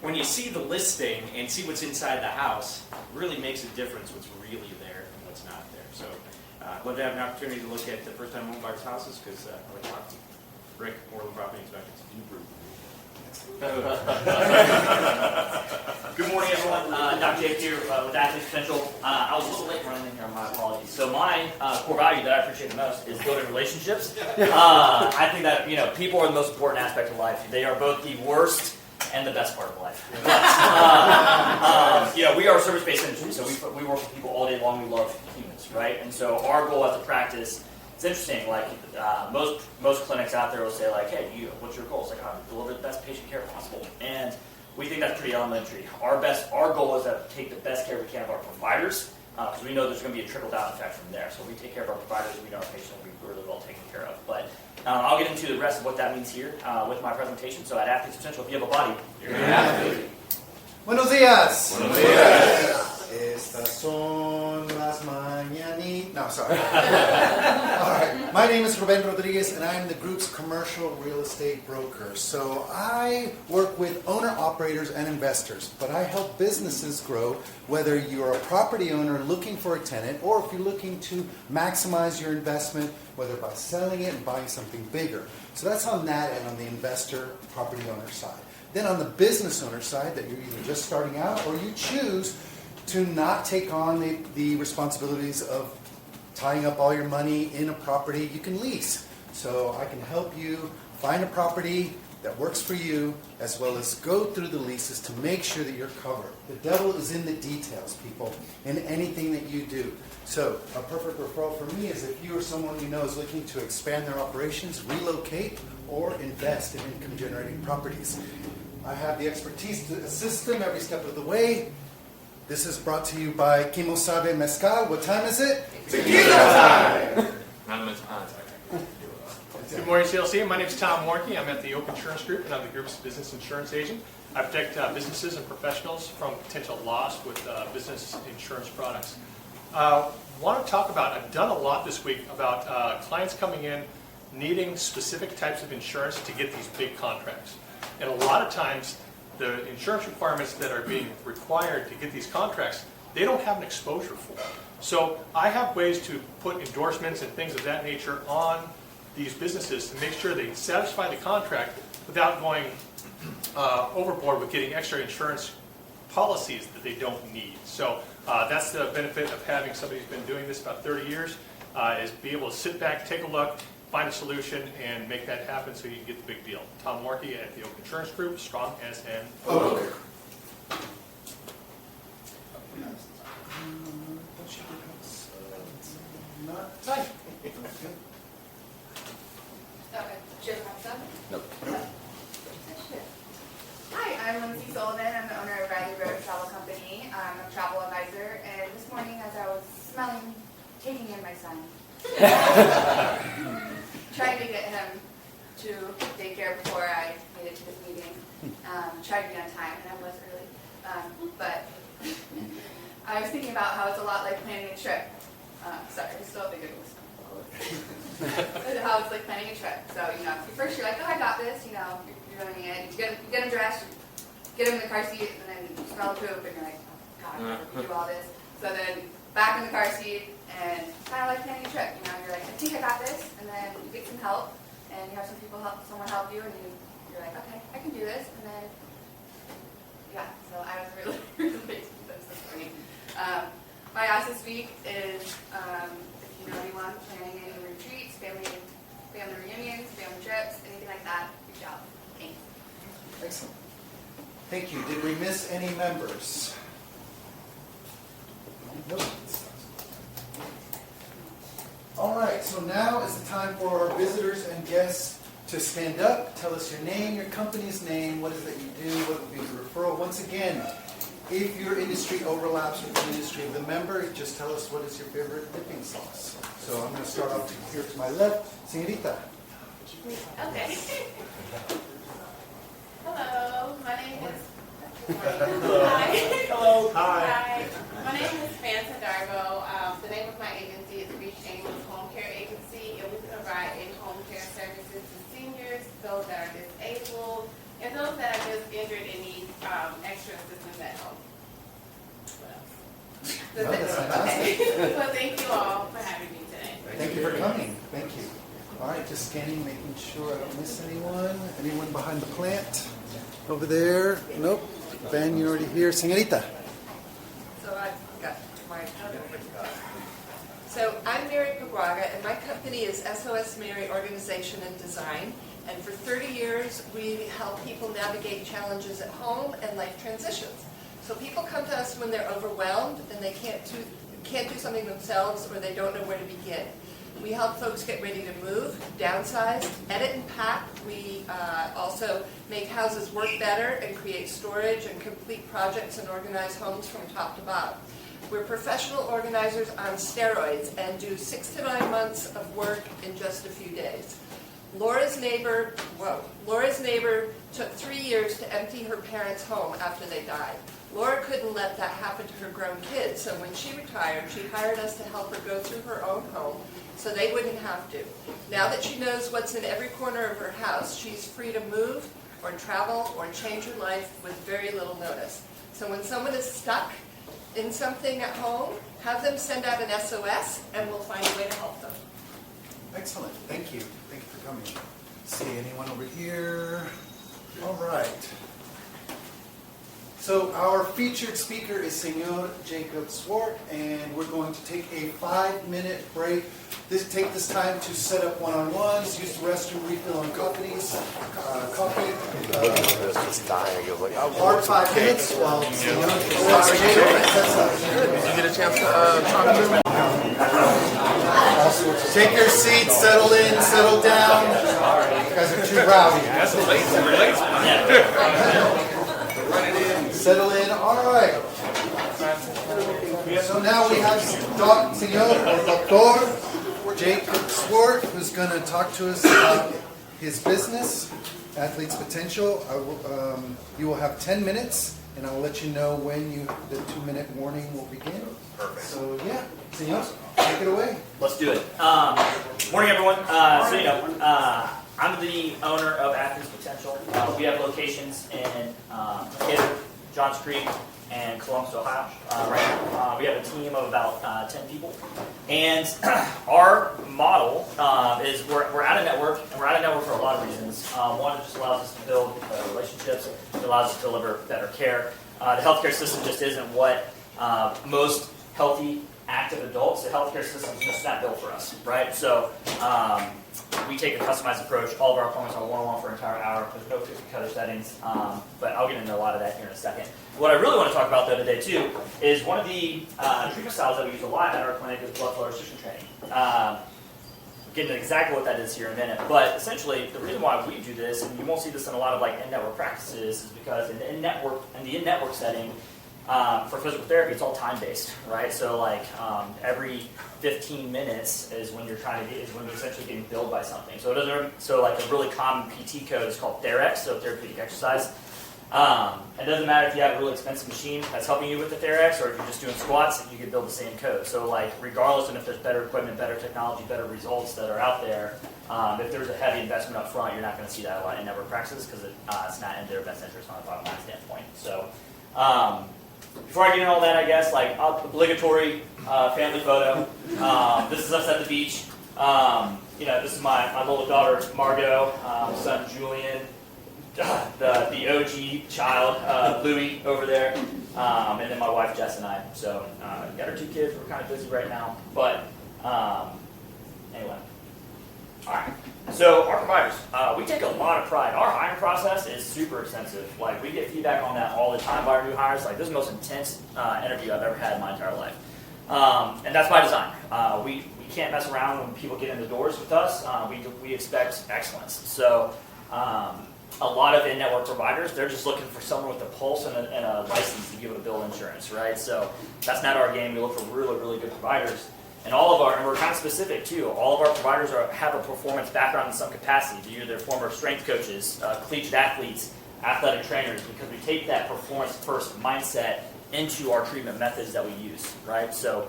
when you see the listing and see what's inside the house, it really makes a difference what's really there and what's not there. So I'd love to have an opportunity to look at the first-time home buyers' houses because I like to talk to Rick, Moreland Property Inspections. Good morning, everyone. Dr. Jake here with Athletes Potential. I was a little late running in here, my apologies. So my core value that I appreciate the most is building relationships. I think that people are the most important aspect of life. They are both the worst and the best part of life. We are a service-based industry, so we work with people all day long. We love humans, right? And so our goal as a practice, it's interesting. Like most clinics out there will say, like, "Hey, what's your goal?" It's like, "I deliver the best patient care possible," and we think that's pretty elementary. Our goal is to take the best care we can of our providers, because we know there's going to be a trickle-down effect from there. So we take care of our providers, we know our patients will be really well taken care of. But I'll get into the rest of what that means here with my presentation. So at Athlete's Potential, if you have a body, you're an athlete. Buenos días. Buenos días. Estas son las mañanitas. No, sorry. All right. My name is Ruben Rodriguez, and I'm the group's commercial real estate broker. So I work with owner-operators and investors, but I help businesses grow, whether you're a property owner looking for a tenant, or if you're looking to maximize your investment, whether by selling it and buying something bigger. So that's on that end, on the investor, property owner side. Then on the business owner side, that you're either just starting out or you choose to not take on the responsibilities of tying up all your money in a property you can lease. So I can help you find a property that works for you, as well as go through the leases to make sure that you're covered. The devil is in the details, people, in anything that you do. So a perfect referral for me is if you or someone you know is looking to expand their operations, relocate, or invest in income-generating properties. I have the expertise to assist them every step of the way. This is brought to you by Kimo Sabe Mezcal. What time is it? Tequila time! Good morning, CLC. My name is Tom Warnke. I'm at the Oak Insurance Group, and I'm the group's business insurance agent. I protect businesses and professionals from potential loss with business insurance products. Want to talk about, I've done a lot this week about clients coming in needing specific types of insurance to get these big contracts. And a lot of times, the insurance requirements that are being required to get these contracts, they don't have an exposure for. So I have ways to put endorsements and things of that nature on these businesses to make sure they satisfy the contract without going overboard with getting extra insurance policies that they don't need. So that's the benefit of having somebody who's been doing this about 30 years, is be able to sit back, take a look, find a solution, and make that happen so you can get the big deal. Tom Warnke at the Oak Insurance Group, strong as an oak. Hi. Okay. Should I have some? Nope. Hi, I'm Lindsay Sullivan. I'm the owner of Riley Road Travel Company. I'm a travel advisor, and this morning as I was taking in my son, trying to get him to daycare before I made it to this meeting, tried to be on time, and I was early, but I was thinking about how it's a lot like planning a trip. Sorry, I still think it was how it's like planning a trip. So, first you're like, oh, I got this, you're doing it. You get him dressed, get him in the car seat, and then you smell the poop, and you're like, oh, God, I have to do all this. So then back in the car seat, and kind of like planning a trip. You're like, I think I got this, and then you get some help, and you have someone help you, and you're like, okay, I can do this, and then, yeah. So I was really, really this morning. My ask this week is, if you know anyone planning any retreats, family reunions, family trips, anything like that, reach out. Thanks. Excellent. Thank you. Did we miss any members? Nope. All right, so now is the time for our visitors and guests to stand up, tell us your name, your company's name, what is it you do, what would be the referral. Once again, if your industry overlaps with the industry of the member, just tell us what is your favorite dipping sauce. So I'm going to start off here to my left. Señorita. Okay. Hello, my name is... Hello. Hi. Hello. Hi. My name is Fanta Darbo. The name of my agency is Reach Angels Home Care Agency, and we provide in-home care services to seniors, those that are disabled, and those that are just injured and need extra assistance at home. What else? No, that's fantastic. Okay. Well, thank you all for having me today. Thank you for coming. Thank you. All right, just scanning, making sure I don't miss anyone. Anyone behind the plant? Over there? Nope. Ben, you're already here. Señorita. So I've got my... So I'm Mary Paguaga, and my company is SOS Mary Organization and Design. And for 30 years, we help people navigate challenges at home and life transitions. So people come to us when they're overwhelmed and they can't do something themselves, or they don't know where to begin. We help folks get ready to move, downsize, edit and pack. We also make houses work better and create storage and complete projects and organize homes from top to bottom. We're professional organizers on steroids and do 6 to 9 months of work in just a few days. Laura's neighbor took 3 years to empty her parents' home after they died. Laura couldn't let that happen to her grown kids, so when she retired, she hired us to help her go through her own home so they wouldn't have to. Now that she knows what's in every corner of her house, she's free to move or travel or change her life with very little notice. So when someone is stuck in something at home, have them send out an SOS and we'll find a way to help them. Excellent, thank you. Thank you for coming. See anyone over here? All right. So our featured speaker is Senor Jacob Swart, and we're going to take a 5-minute break. Take this time to set up one-on-ones, use the restroom, refill on coffee. Hard 5 minutes while Senor sets up. Did you get a chance to talk to him? Take your seats, settle in, settle down. You guys are too rowdy. That's a late Settle in, all right. So now we have Dr. Jacob Swart, who's going to talk to us about his business, Athletes Potential. You will have 10 minutes, and I will let you know when the 2-minute warning will begin. Perfect. So yeah, Senor, take it away. Let's do it. Morning, everyone. I'm the owner of Athletes Potential. We have locations in Decatur, Johns Creek, and Columbus, Ohio. Right now, we have a team of about 10 people, and our model is we're at a network, and we're at a network for a lot of reasons. One, it just allows us to build relationships. It allows us to deliver better care. The healthcare system just isn't what most healthy, active adults. The healthcare system is just not built for us, right? So we take a customized approach. All of our appointments are one-on-one for an entire hour. There's no cookie-cutter settings, but I'll get into a lot of that here in a second. What I really want to talk about, though, today, too, is one of the treatment styles that we use a lot at our clinic is blood flow restriction training. Get into exactly what that is here in a minute, but essentially, the reason why we do this, and you won't see this in a lot of in-network practices, is because in the in-network setting, for physical therapy, it's all time-based, right? So every 15 minutes is when you're essentially getting billed by something. So a really common PT code is called TheraX, so therapeutic exercise. It doesn't matter if you have a really expensive machine that's helping you with the TheraX, or if you're just doing squats, you can build the same code. So regardless of if there's better equipment, better technology, better results that are out there, if there's a heavy investment up front, you're not going to see that a lot in network practices because it's not in their best interest on a bottom line standpoint. So. Before I get into all that, I guess, obligatory family photo. This is us at the beach. This is my little daughter, Margot, son, Julian, the OG child, Louie, over there, and then my wife, Jess, and I. So, got our 2 kids. We're kind of busy right now. But, anyway. All right. So our providers, we take a lot of pride. Our hiring process is super extensive. We get feedback on that all the time by our new hires. This is the most intense interview I've ever had in my entire life. And that's by design. We can't mess around when people get in the doors with us. We expect excellence. So a lot of in-network providers, they're just looking for someone with a pulse and a license to be able to bill insurance, right? So that's not our game. We look for really, really good providers. And we're kind of specific too, all of our providers have a performance background in some capacity. They're former strength coaches, collegiate athletes, athletic trainers, because we take that performance-first mindset into our treatment methods that we use, right? So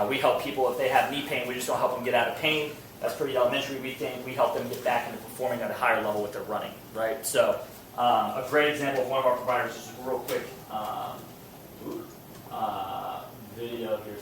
we help people if they have knee pain, we just don't help them get out of pain. That's pretty elementary, we think. We help them get back into performing at a higher level with their running, right? So a great example of one of our providers, just a real quick video here.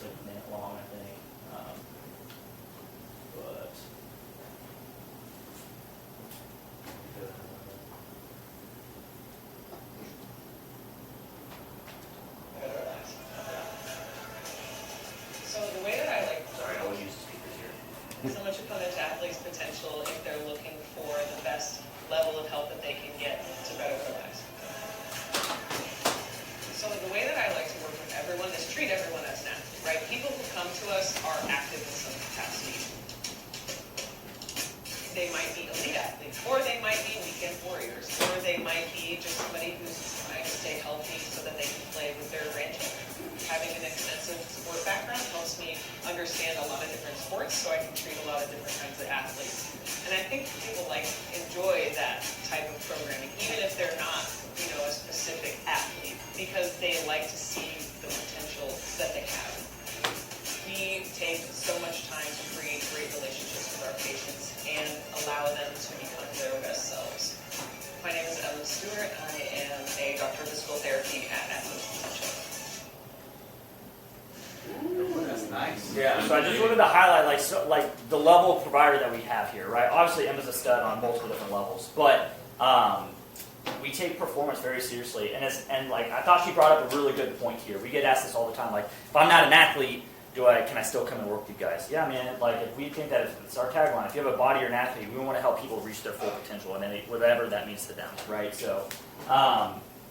So much opponent to athletes' potential if they're looking for the best level of help that they can get to better their lives. So the way that I like to work with everyone is treat everyone as an athlete, right? People who come to us are active in some capacity. They might be elite athletes, or they might be weekend warriors, or they might be just somebody who's trying to stay healthy so that they can play with their grandchildren. having an extensive sport background helps me understand a lot of different sports, so I can treat a lot of different kinds of athletes. And I think people enjoy that type of programming, even if they're not, a specific athlete, because they like to see the potential that they have. We take so much time to create great relationships with our patients and allow them to become their best selves. My name is Ellen Stewart. I am a doctor of physical therapy at Athletic Potential. That's nice. Yeah, so I just wanted to highlight like the level of provider that we have here, right? Obviously, Emma's a stud on multiple different levels, but we take performance very seriously. And I thought she brought up a really good point here. We get asked this all the time, like, if I'm not an athlete, can I still come and work with you guys? Yeah, man. Like, if we think that it's our tagline, if you have a body or an athlete, we want to help people reach their full potential, and whatever that means to them, right? So.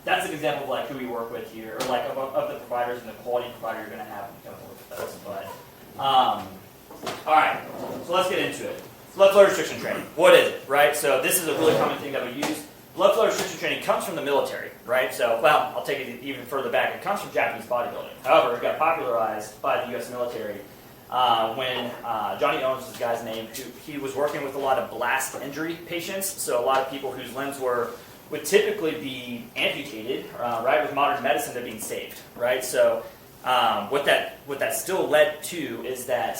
That's an example of like who we work with here, or like of the providers and the quality provider you're going to have when you come and work with us. But all right, so let's get into it. Blood flow restriction training. What is it, right? So this is a really common thing that we use. Blood flow restriction training comes from the military, right? So, well, I'll take it even further back. It comes from Japanese bodybuilding. However, it got popularized by the U.S. military when Johnny Owens was the guy's name. He was working with a lot of blast injury patients, so a lot of people whose limbs would typically be amputated, right? With modern medicine, they're being saved, right? So what that still led to is that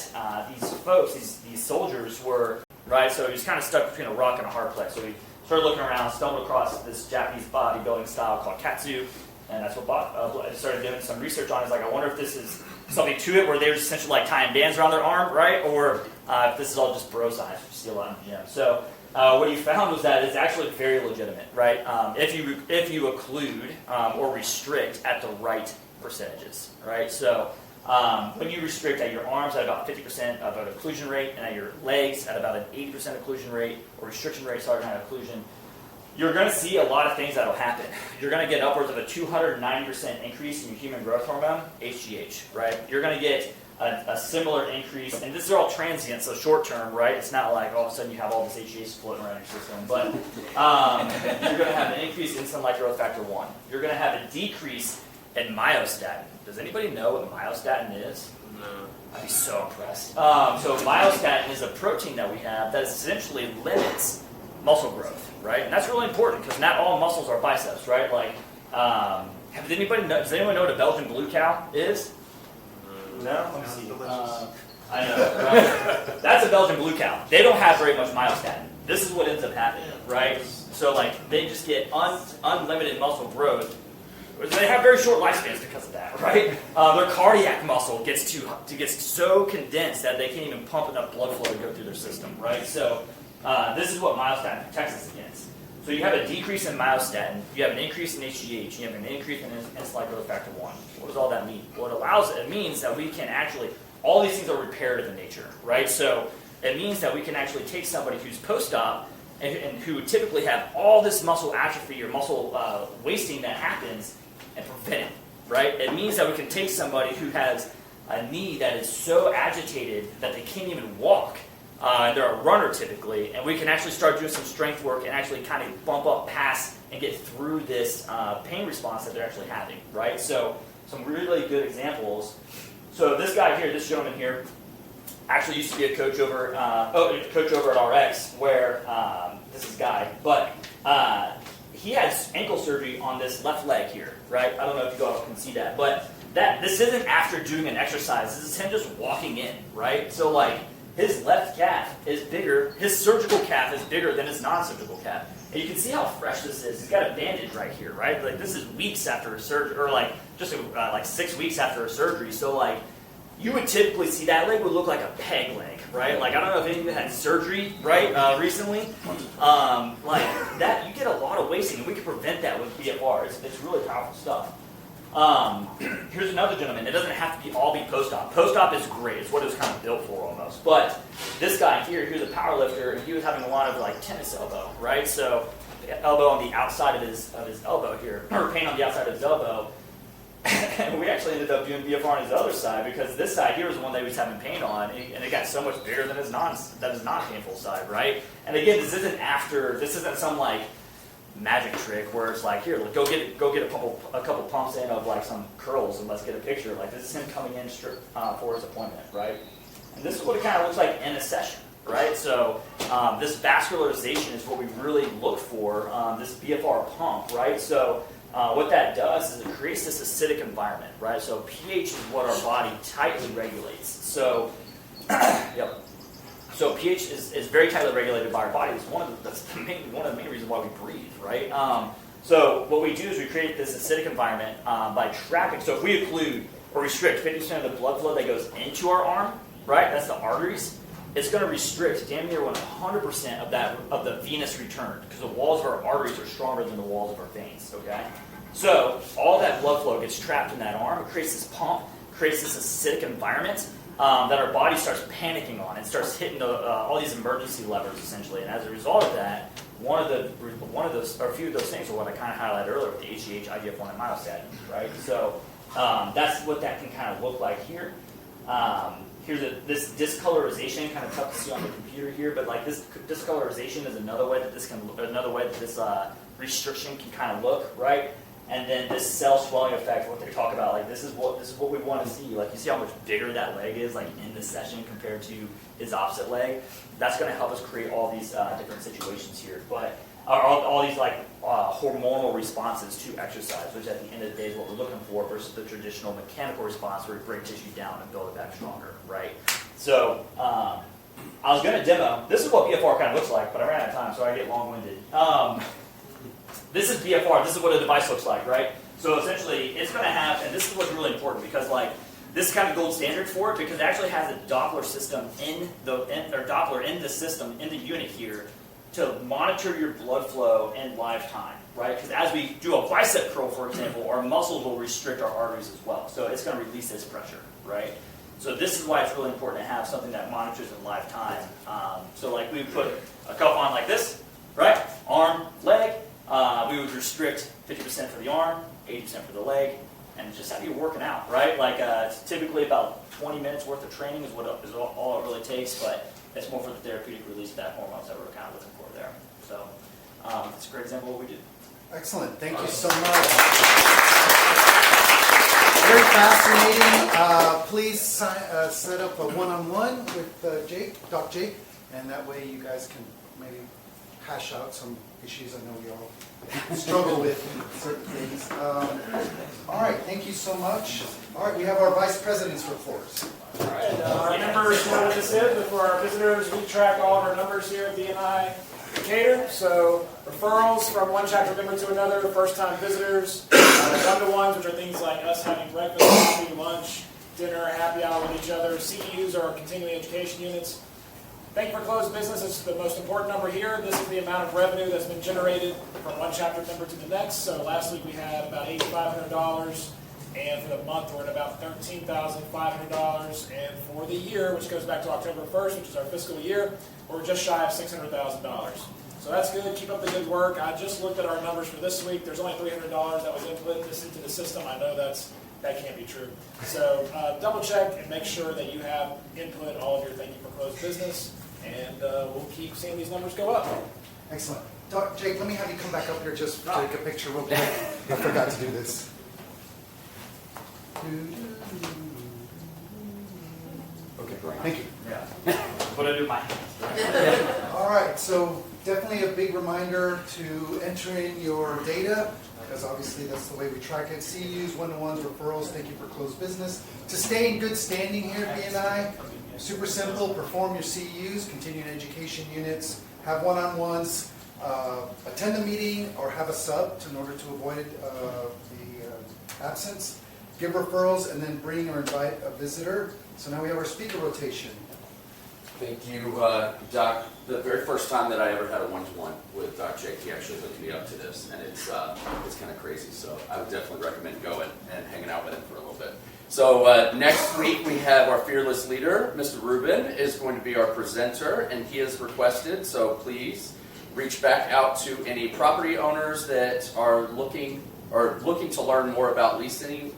these folks, these soldiers were, right? So he was kind of stuck between a rock and a hard place. So he started looking around, stumbled across this Japanese bodybuilding style called katsu, and that's what I started doing some research on. Is like, I wonder if this is something to it where they're just essentially like tying bands around their arm, right? Or if this is all just bro science, which you see a lot in the gym. So what he found was that it's actually very legitimate, right? If you occlude or restrict at the right percentages, right? So when you restrict at your arms at about 50% of an occlusion rate, and at your legs at about an 80% occlusion rate, or restriction rate, sorry, not occlusion, you're going to see a lot of things that will happen. You're going to get upwards of a 290% increase in your human growth hormone, HGH, right? You're going to get a similar increase, and this is all transient, so short term, right? It's not like all of a sudden you have all this HGH floating around your system, but you're going to have an increase in insulin like growth factor 1. You're going to have a decrease in myostatin. Does anybody know what myostatin is? No. I'd be so impressed. So myostatin is a protein that we have that essentially limits muscle growth, right? And that's really important because not all muscles are biceps, right? Like, does anyone know what a Belgian blue cow is? No? Let me see. I know, right? That's a Belgian blue cow. They don't have very much myostatin. This is what ends up happening, right? So, like, they just get unlimited muscle growth. They have very short lifespans because of that, right? Their cardiac muscle gets so condensed that they can't even pump enough blood flow to go through their system, right? So, this is what myostatin protects us against. So you have a decrease in myostatin, you have an increase in HGH, you have an increase in insulin growth factor 1. What does all that mean? Well, it means that we can actually, all these things are reparative in nature, right? So it means that we can actually take somebody who's post-op and who typically have all this muscle atrophy or muscle wasting that happens and prevent it, right? It means that we can take somebody who has a knee that is so agitated that they can't even walk. They're a runner typically, and we can actually start doing some strength work and actually kind of bump up past and get through this pain response that they're actually having, right? So some really good examples. So this guy here, this gentleman here, actually used to be a coach over at RX, where this is Guy, but he has ankle surgery on this left leg here, right? I don't know if you all can see that, but this isn't after doing an exercise. This is him just walking in, right? So like, his left calf is bigger, his surgical calf is bigger than his non-surgical calf. And you can see how fresh this is. He's got a bandage right here, right? Like, this is weeks after a surgery, or like, just like 6 weeks after a surgery. So like, you would typically see that leg would look like a peg leg, right? Like, I don't know if any of you had surgery, right, recently. Like, that, you get a lot of wasting, and we can prevent that with BFR. It's really powerful stuff. Here's another gentleman. It doesn't have to all be post-op. Post-op is great. It's what it was kind of built for almost. But this guy here, he was a power lifter, and he was having a lot of like tennis elbow, right? So elbow on the outside of his elbow here, or pain on the outside of his elbow. And we actually ended up doing BFR on his other side because this side here was the one that he was having pain on, and it got so much bigger than his non-painful side, right? And again, this isn't some like magic trick where it's like, here, go get a couple pumps in of like some curls and let's get a picture. Like this is him coming in for his appointment, right? And this is what it kind of looks like in a session, right? So this vascularization is what we really look for, this BFR pump, right? So what that does is it creates this acidic environment, right? So pH is what our body tightly regulates. So, yep. So pH is very tightly regulated by our body. It's one of the main reasons why we breathe, right? So what we do is we create this acidic environment by trapping. So if we occlude or restrict 50% of the blood flow that goes into our arm, right? That's the arteries. It's going to restrict damn near 100% of the venous return because the walls of our arteries are stronger than the walls of our veins. Okay. So all that blood flow gets trapped in that arm. It creates this pump, creates this acidic environment. That our body starts panicking on. It starts hitting all these emergency levers essentially, and as a result of that, one of those, or a few of those things are what I kind of highlighted earlier with the HGH, IGF-1, and myostatin, right? So that's what that can kind of look like here. Here's this discolorization, kind of tough to see on the computer here, but like this discolorization is another way that this restriction can kind of look, right? And then this cell swelling effect, what they talk about, like this is what we want to see. Like you see how much bigger that leg is, like in this session compared to his opposite leg. That's going to help us create all these different situations here. But all these like hormonal responses to exercise, which at the end of the day is what we're looking for, versus the traditional mechanical response where we break tissue down and build it back stronger, right? So I was going to demo. This is what BFR kind of looks like, but I ran out of time, so I get long-winded. This is BFR. This is what a device looks like, right? So essentially, it's going to have, and this is what's really important because like this is kind of gold standard for it because it actually has a Doppler system Doppler in the system in the unit here to monitor your blood flow in live time, right? Because as we do a bicep curl, for example, our muscles will restrict our arteries as well. So it's going to release this pressure, right? So this is why it's really important to have something that monitors in live time. So like we would put a cuff on like this, right? Arm, leg. We would restrict 50% for the arm, 80% for the leg, and just have you working out, right? Like it's typically about 20 minutes worth of training is all it really takes, but it's more for the therapeutic release of that hormones that we're kind of looking for there. So it's a great example of what we do. Excellent. Thank you so much. Very fascinating. Please set up a one-on-one with Doc Jake, and that way you guys can maybe hash out some issues I know we all struggle with certain things. All right, thank you so much. All right, we have our vice president's reports. All right, our members know what this is, but for our visitors, we track all of our numbers here at BNI Decatur. So referrals from one chapter member to another, first-time visitors, one-to-ones, which are things like us having breakfast, coffee, lunch, dinner, happy hour with each other. CEUs are our continuing education units. Thank you for closed business. It's the most important number here. This is the amount of revenue that's been generated from one chapter member to the next. So last week we had about $8,500, and for the month we're at about $13,500. And for the year, which goes back to October 1st, which is our fiscal year, we're just shy of $600,000. So that's good. Keep up the good work. I just looked at our numbers for this week. There's only $300 that was input into the system. I know that can't be true. So double check and make sure that you have input all of your thank you for closed business. And we'll keep seeing these numbers go up. Excellent. Doc Jake, let me have you come back up here just to take a picture real quick. I forgot to do this. Okay, great. Thank you. Yeah. What I do my hands. All right, so definitely a big reminder to enter in your data, because obviously that's the way we track it. CEUs, one-to-ones, referrals, thank you for closed business. To stay in good standing here at BNI, super simple, perform your CEUs, continuing education units, have one-on-ones, attend the meeting or have a sub in order to avoid the absence, give referrals, and then bring or invite a visitor. So now we have our speaker rotation. Thank you, Doc. The very first time that I ever had a one-to-one with Doc Jake, he actually hooked me up to this, and it's kind of crazy. So I would definitely recommend going and hanging out with him for a little bit. So next week we have our fearless leader, Mr. Rubin, is going to be our presenter, and he has requested, so please reach back out to any property owners that are looking to learn more about leasing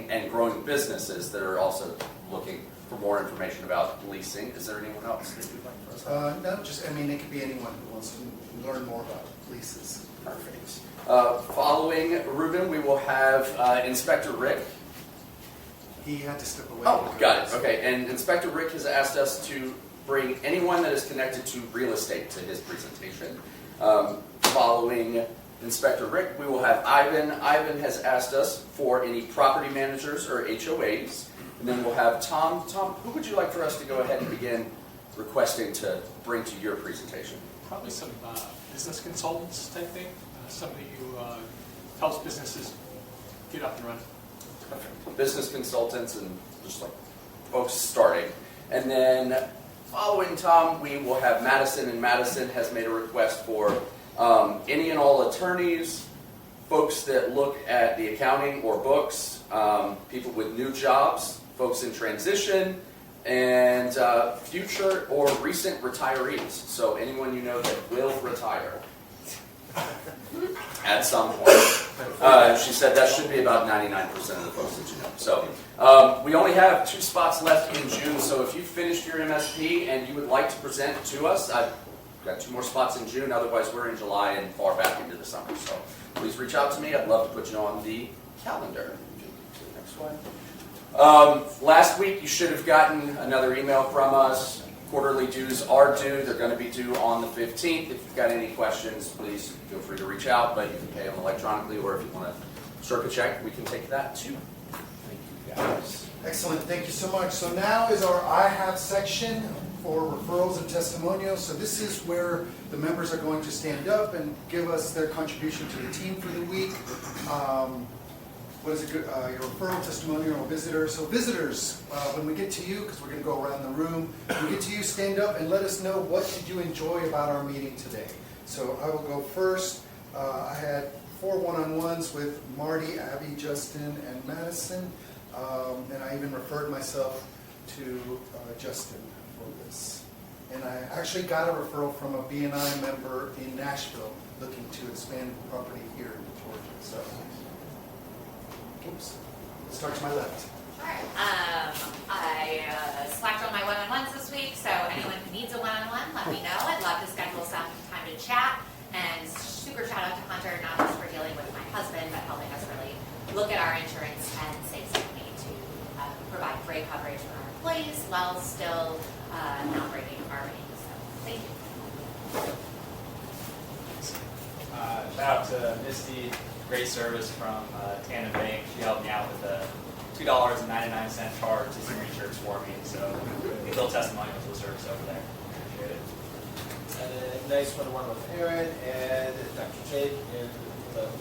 and growing businesses that are also looking for more information about leasing. Is there anyone else that you'd like for us? No, just, it could be anyone who wants to learn more about leases. Perfect. Following Ruben, we will have Inspector Rick. He had to step away. Oh, got it. Okay, and Inspector Rick has asked us to bring anyone that is connected to real estate to his presentation. Following Inspector Rick, we will have Ivan. Ivan has asked us for any property managers or HOAs. And then we'll have Tom. Tom, who would you like for us to go ahead and begin requesting to bring to your presentation? Probably some business consultants type thing. Somebody who helps businesses get up and running. Business consultants and just like folks starting. And then following Tom, we will have Madison, and Madison has made a request for any and all attorneys, folks that look at the accounting or books, people with new jobs, folks in transition, and future or recent retirees. So anyone you know that will retire at some point. She said that should be about 99% of the folks that you know. So we only have 2 spots left in June, so if you finished your MSP and you would like to present to us, I've got 2 more spots in June, otherwise we're in July and far back into the summer. So please reach out to me. I'd love to put you on the calendar. To the next one. Last week you should have gotten another email from us. Quarterly dues are due. They're going to be due on the 15th. If you've got any questions, please feel free to reach out, but you can pay them electronically, or if you want to stroke a check, we can take that too. Thank you, guys. Excellent, thank you so much. So now is our I Have section for referrals and testimonials. So this is where the members are going to stand up and give us their contribution to the team for the week. What is it? Your referral, testimonial, or visitor. So visitors, when we get to you, because we're going to go around the room, when we get to you, stand up and let us know what did you enjoy about our meeting today. So I will go first. I had 4 one-on-ones with Marty, Abby, Justin, and Madison. And I even referred myself to Justin for this. And I actually got a referral from a BNI member in Nashville looking to expand property here in Georgia. So. Oops. Start to my left. Sure. I slacked on my one-on-ones this week, so anyone who needs a one-on-one, let me know. I'd love to schedule some time to chat. And super shout out to Hunter, not just for dealing with my husband, but helping us really look at our insurance and save some money to provide great coverage for our employees while still not breaking our ratings. So thank you. Shout out to Misty. Great service from Tandem Bank. She helped me out with a $2.99 charge to some research for me. So a little testimonial to the service over there. Appreciate it. And a nice one-on-one with Aaron and Dr. Jake, and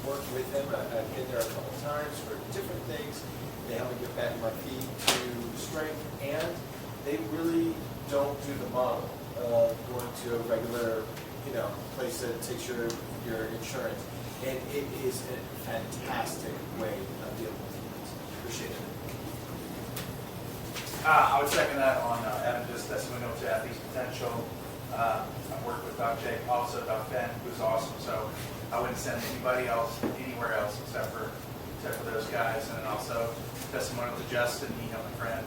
worked with them. I've been there a couple times for different things. They help me get back my feet to strength, and they really don't do the model of going to a regular, place that takes your insurance. And it is a fantastic way of dealing with things. Appreciate it. I would second that on Evan's testimonial to Athletes Potential. I've worked with Dr. Jake, also Dr. Ben, who's awesome. So I wouldn't send anybody else anywhere else except for those guys. And then also testimonial to Justin. He helped a friend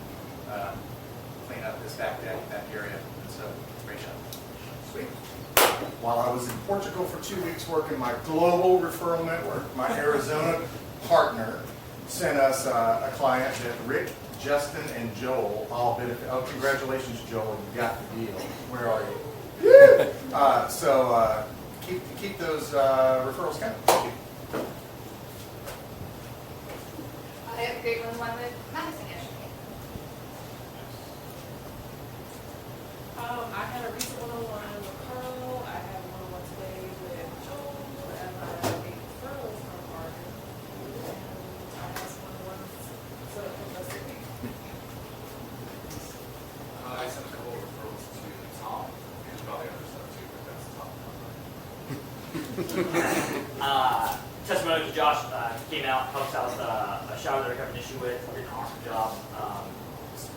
clean up this back area. And so great job. Sweet. While I was in Portugal for 2 weeks working my global referral network, my Arizona partner sent us a client that Rick, Justin, and Joel all benefit. Oh, congratulations, Joel, you got the deal. Where are you? So keep those referrals coming. Thank you. I had a great one with Madison yesterday. I had a recent one-on-one with Carl. I had a one-on-one today with Joel, and I had a referral from Arden. And I have some one-on-ones set up for the rest of the week. I sent a couple of referrals to Tom. He's probably other stuff too, but that's Tom. Testimonial to Josh came out, helped out with a shower that I have an issue with. Did an awesome job.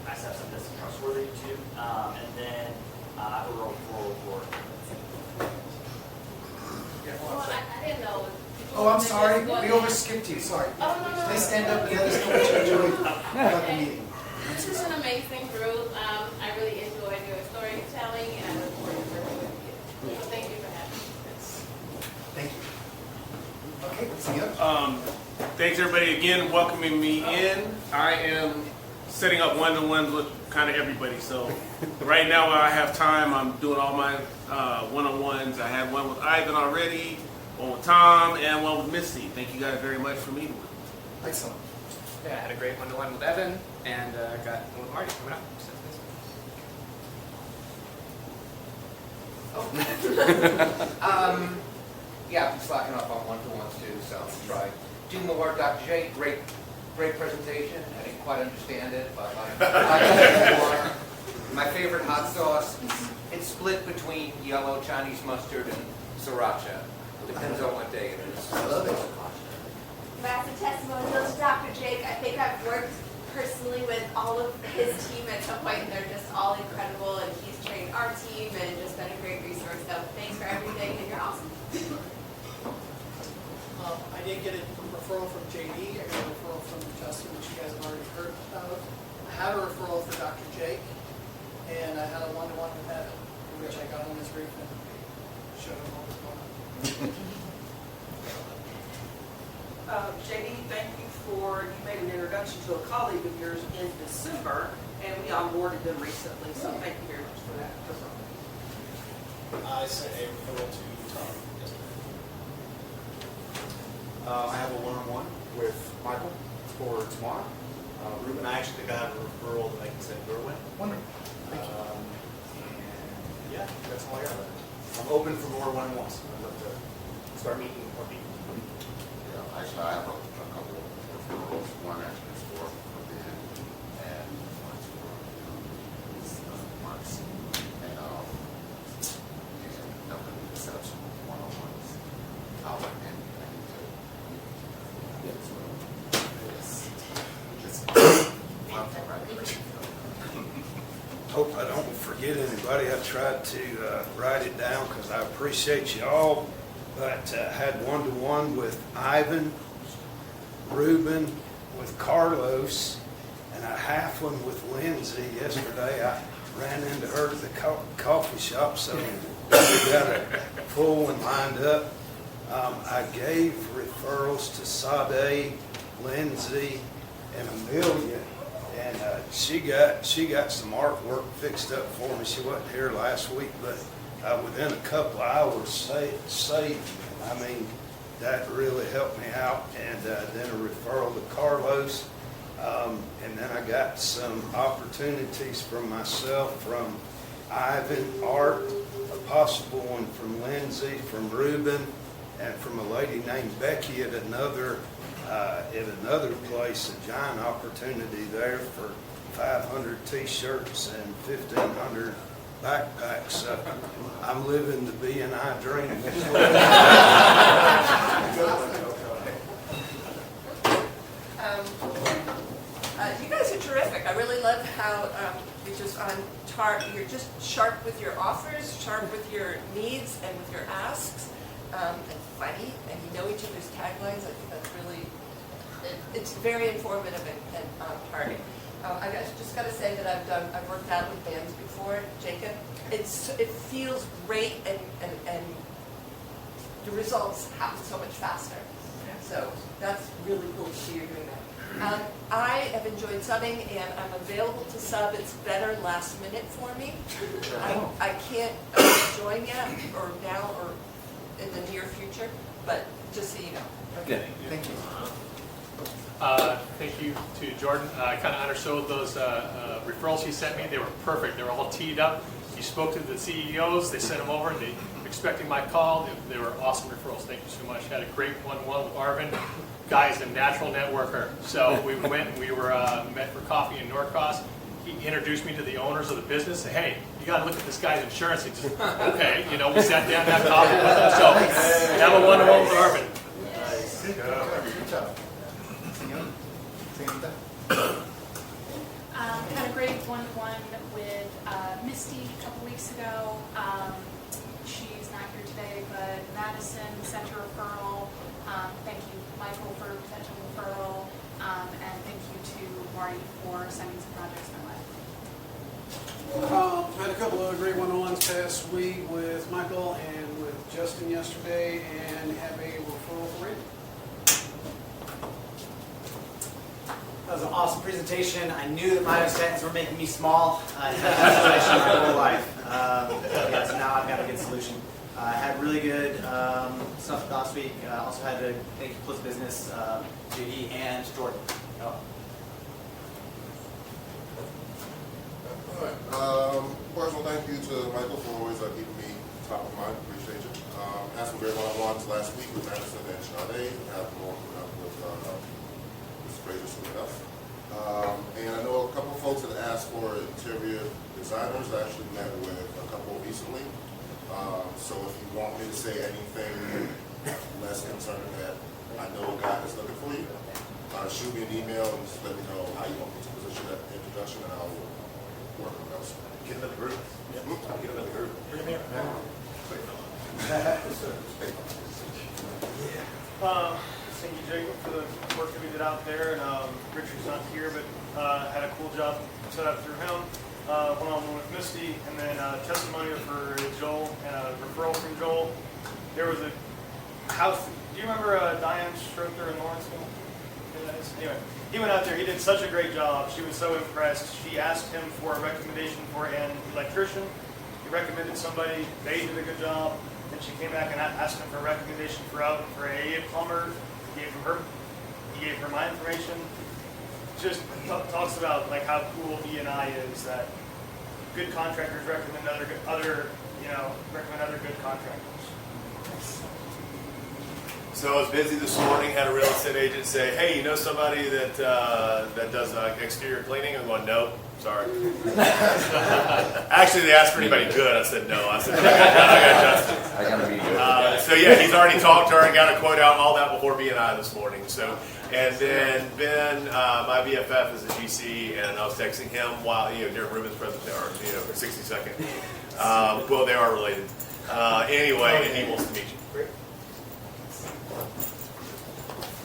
Nice to have something that's trustworthy too. And then I have a referral for. Well, I didn't know. Oh, I'm sorry. We overskipped you. Sorry. Oh, no. Please stand up and let us know what you enjoyed about the meeting. This is an amazing group. I really enjoyed your storytelling, and I look forward to working with you. So thank you for having me. Thank Okay, see you. Thanks everybody again welcoming me in. I am setting up one-on-ones with kind of everybody. So right now while I have time, I'm doing all my one-on-ones. I had one with Ivan already, one with Tom, and one with Misty. Thank you guys very much for meeting with me. Excellent. Yeah, I had a great one-to-one with Evan, and got one with Marty coming up. Yeah, I'm slacking off on one-to-ones too, so I'll try. Do more, Dr. J, great presentation. I didn't quite understand it, but I like more. My favorite hot sauce, it's split between yellow Chinese mustard and sriracha. Depends on what day it is. I love it. That's a testimonial to Dr. Jake. I think I've worked personally with all of his team at some point, and they're just all incredible, and he's trained our team and just been a great resource. So thanks for everything, and you're awesome. I did get a referral from JD. I got a referral from Justin, which you guys have already heard of. I had a referral for Dr. Jake, and I had a one-to-one with Evan, in which I got on his roof and showed him what was going on. JD, thank you for, you made an introduction to a colleague of yours in December, and we onboarded them recently, so thank you very much for that. I sent a referral to Tom yesterday. I have a one-on-one with Michael for tomorrow. Ruben, I actually think I have a referral that I can send your way. Wonderful. Thank you. And yeah, that's all I got. I'm open for more one-on-ones. I'd love to start meeting more people. Yeah, actually, I have a couple of referrals. One actually is for Ben, and one's for Mark's. And nobody set up some one-on-ones. I'll let Ben Hope I don't forget anybody. I tried to write it down because I appreciate you all, but had one-to-one with Ivan, Ruben, with Carlos, and a half one with Lindsay yesterday. I ran into her at the coffee shop, so we got a full one lined up. I gave referrals to Sade, Lindsay, and Amelia, and she got some artwork fixed up for me. She wasn't here last week, but within a couple of hours saved. I mean, that really helped me out. And then a referral to Carlos, and then I got some opportunities for myself from Ivan, Art, a possible one from Lindsay, from Ruben, and from a lady named Becky at another place, a giant opportunity there for 500 T-shirts and 1,500 backpacks. So I'm living the BNI dream. You guys are terrific. I really love how you're just sharp with your offers, sharp with your needs and with your asks, and funny, and you know each other's taglines. I think that's really, it's very informative and hearty. I just got to say that I've worked out with bands before, Jacob. It feels great, and the results happen so much faster. So that's really cool to see you're doing that. I have enjoyed subbing, and I'm available to sub. It's better last minute for me. I can't join yet, or now, or in the near future, but just so you know. Okay, thank you. Thank you to Jordan. I kind of undersold those referrals he sent me. They were perfect. They were all teed up. He spoke to the CEOs. They sent them over. They were expecting my call. They were awesome referrals. Thank you so much. Had a great one-on-one with Arvin. Guy is a natural networker. So we went and we were met for coffee in Norcross. He introduced me to the owners of the business. Said, hey, you got to look at this guy's insurance. He just, okay, we sat down and had coffee with him. So have a one-on-one with Arvin. Nice. Good job. Had a great one-to-one with Misty a couple weeks ago. She's not here today, but Madison sent a referral. Thank you, Michael, for potential referral, and thank you to Marty for sending some projects my way. Had a couple of great one-on-ones past week with Michael and with Justin yesterday, and have a referral for Randy. That was an awesome presentation. I knew that myostatins were making me small. I had that situation my whole life. So now I've got a good solution. I had really good stuff last week. Also had to thank Close Business, JD, and Jordan. All right. Personal thank you to Michael for always keeping me top of mind. Appreciate you. Had some great one-on-ones last week with Madison and Sade. Have more coming up with Mr. Fraser soon enough. And I know a couple of folks that asked for interior designers. I actually met with a couple recently. So if you want me to say anything less concerning that I know a guy that's looking for you, shoot me an email and just let me know how you want me to position that introduction, and I'll work on those. Get him in the group. Yep. Get him in the group. Bring him here. Thank you, Jacob, for the work that we did out there. And Richard's not here, but had a cool job set up through him. One-on-one with Misty, and then testimonial for Joel and a referral from Joel. There was a house. Do you remember Diane Strother in Lawrenceville? Anyway, he went out there. He did such a great job. She was so impressed. She asked him for a recommendation for an electrician. He recommended somebody. They did a good job. Then she came back and asked him for a recommendation for a plumber. He gave her my information. Just talks about like how cool BNI is, that good contractors recommend other good contractors. So I was busy this morning, had a real estate agent say, hey, you know somebody that does exterior cleaning? I'm going, no, sorry. Actually, they asked for anybody good. I said, no. I said, I got Justin. I gotta be good. So yeah, he's already talked to her and got a quote out, all that before BNI this morning. So, and then Ben, my BFF is a GC, and I was texting him while, during Ruben's presentation, or, for 60 seconds. Well, they are related. Anyway, and he wants to meet you.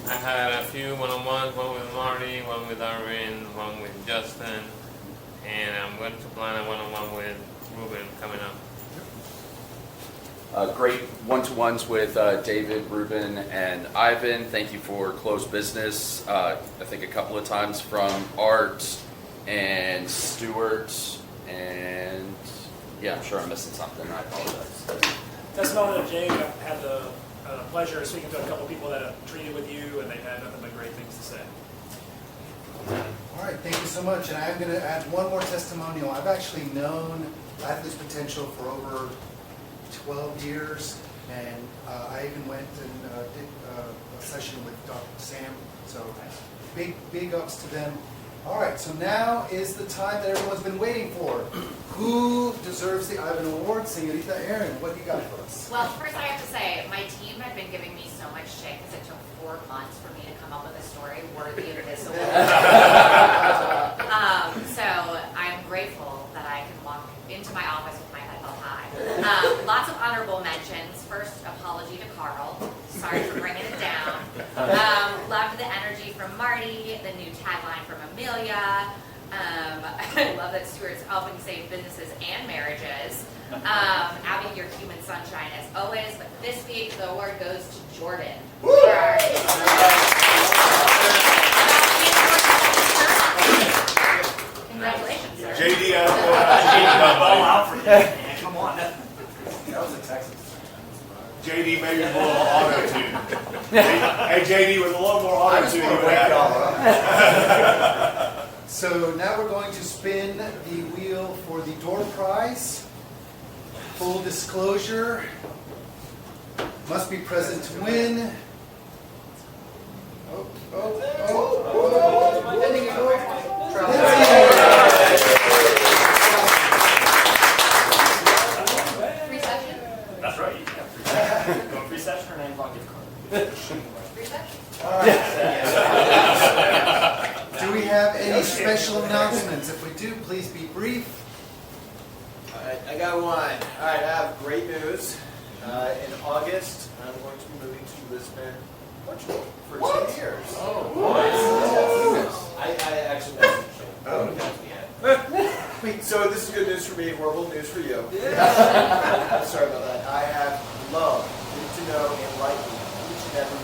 I had a few one-on-ones, one with Marty, one with Arvin, one with Justin, and I'm going to plan a one-on-one with Ruben coming up. Great one-to-ones with David, Ruben, and Ivan. Thank you for closed business. I think a couple of times from Art and Stuart, and yeah, I'm sure I'm missing something. I apologize. Testimony of Jay, I've had the pleasure of speaking to a couple people that have treated with you, and they've had nothing but great things to say. All right, thank you so much. And I'm going to add one more testimonial. I've actually known Athletes Potential for over 12 years, and I even went and did a session with Dr. Sam. So big ups to them. All right, so now is the time that everyone's been waiting for. Who deserves the Ivan Award? Señorita Erin, what do you got for us? Well, first I have to say, my team had been giving me so much shit because it took 4 months for me to come up with a story worthy of this award. So I'm grateful that I can walk into my office with my head held high. Lots of honorable mentions. First, apology to Carl. Sorry for bringing it down. Loved the energy from Marty, the new tagline from Amelia. I love that Stuart's helping save businesses and marriages. Abby, your human sunshine as always. But this week, the award goes to Jordan. Congratulations, sir. JD, all out for you, man. Come on. That was in Texas. JD, maybe a little auto-tune. Hey, JD, with a little more auto-tune, you would have. So now we're going to spin the wheel for the door prize. Full disclosure, must be present to win. Free session? That's right. You can have free session. Going free session or names on gift card? Free session? All right. Do we have any special announcements? If we do, please be brief. All right, I got one. All right, I have great news. In August, I'm going to be moving to Lisbon, Portugal for 2 years. Oh, I actually messaged him. Oh, so this is good news for me, horrible news for you. Sorry about that. I have loved, getting to know, and liking each and every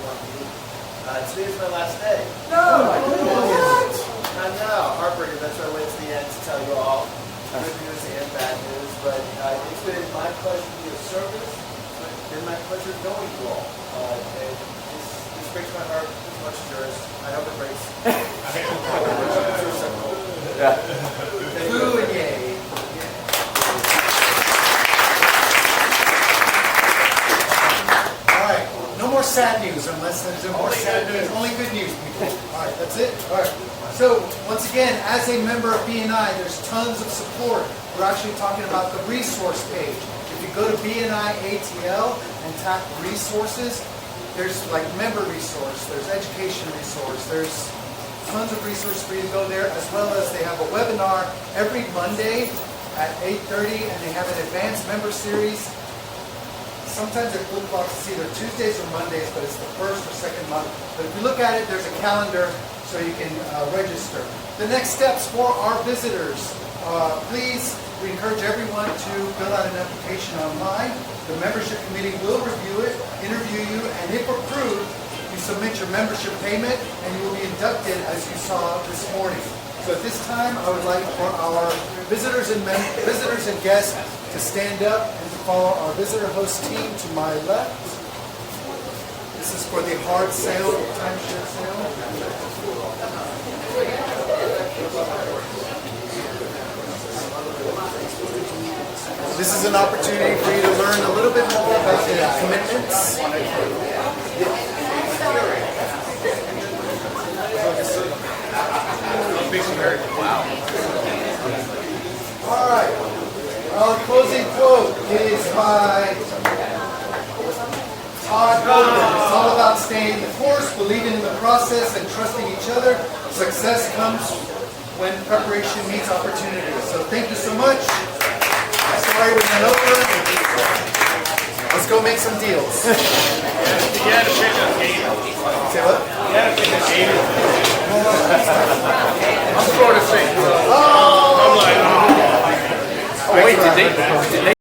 Today's my last day. No! I know, heartbreaking. That's why I wait to the end to tell you all good news and bad news. But it's been my pleasure to be of service. It's been my pleasure knowing you all. And this breaks my heart as much as yours. I hope it breaks. Yeah. Boo and yay. All right, no more sad news unless there's no more sad news. Only good news, people. All right, that's it. All right. So once again, as a member of BNI, there's tons of support. We're actually talking about the resource page. If you go to BNI ATL and tap resources, there's like member resource, there's education resource, there's tons of resources for you to go there, as well as they have a webinar every Monday at 8:30, and they have an advanced member series. Sometimes it flip-flops, it's either Tuesdays or Mondays, but it's the first or second month. But if you look at it, there's a calendar so you can register. The next steps for our visitors. Please, we encourage everyone to fill out an application online. The membership committee will review it, interview you, and if approved, you submit your membership payment and you will be inducted as you saw this morning. So at this time, I would like for our visitors and guests to stand up and to follow our visitor host team to my left. This is for the hard sale, timeshare sale. This is an opportunity for you to learn a little bit more about the commitments. Wow. All right. Our closing quote is by Todd Golden. It's all about staying the course, believing in the process, and trusting each other. Success comes when preparation meets opportunity. So thank you so much. Sorry we went over. Let's go make some deals. You had to pick a game. Say what? You had to pick a game. I'm sort of sick. Oh, Oh, wait, did they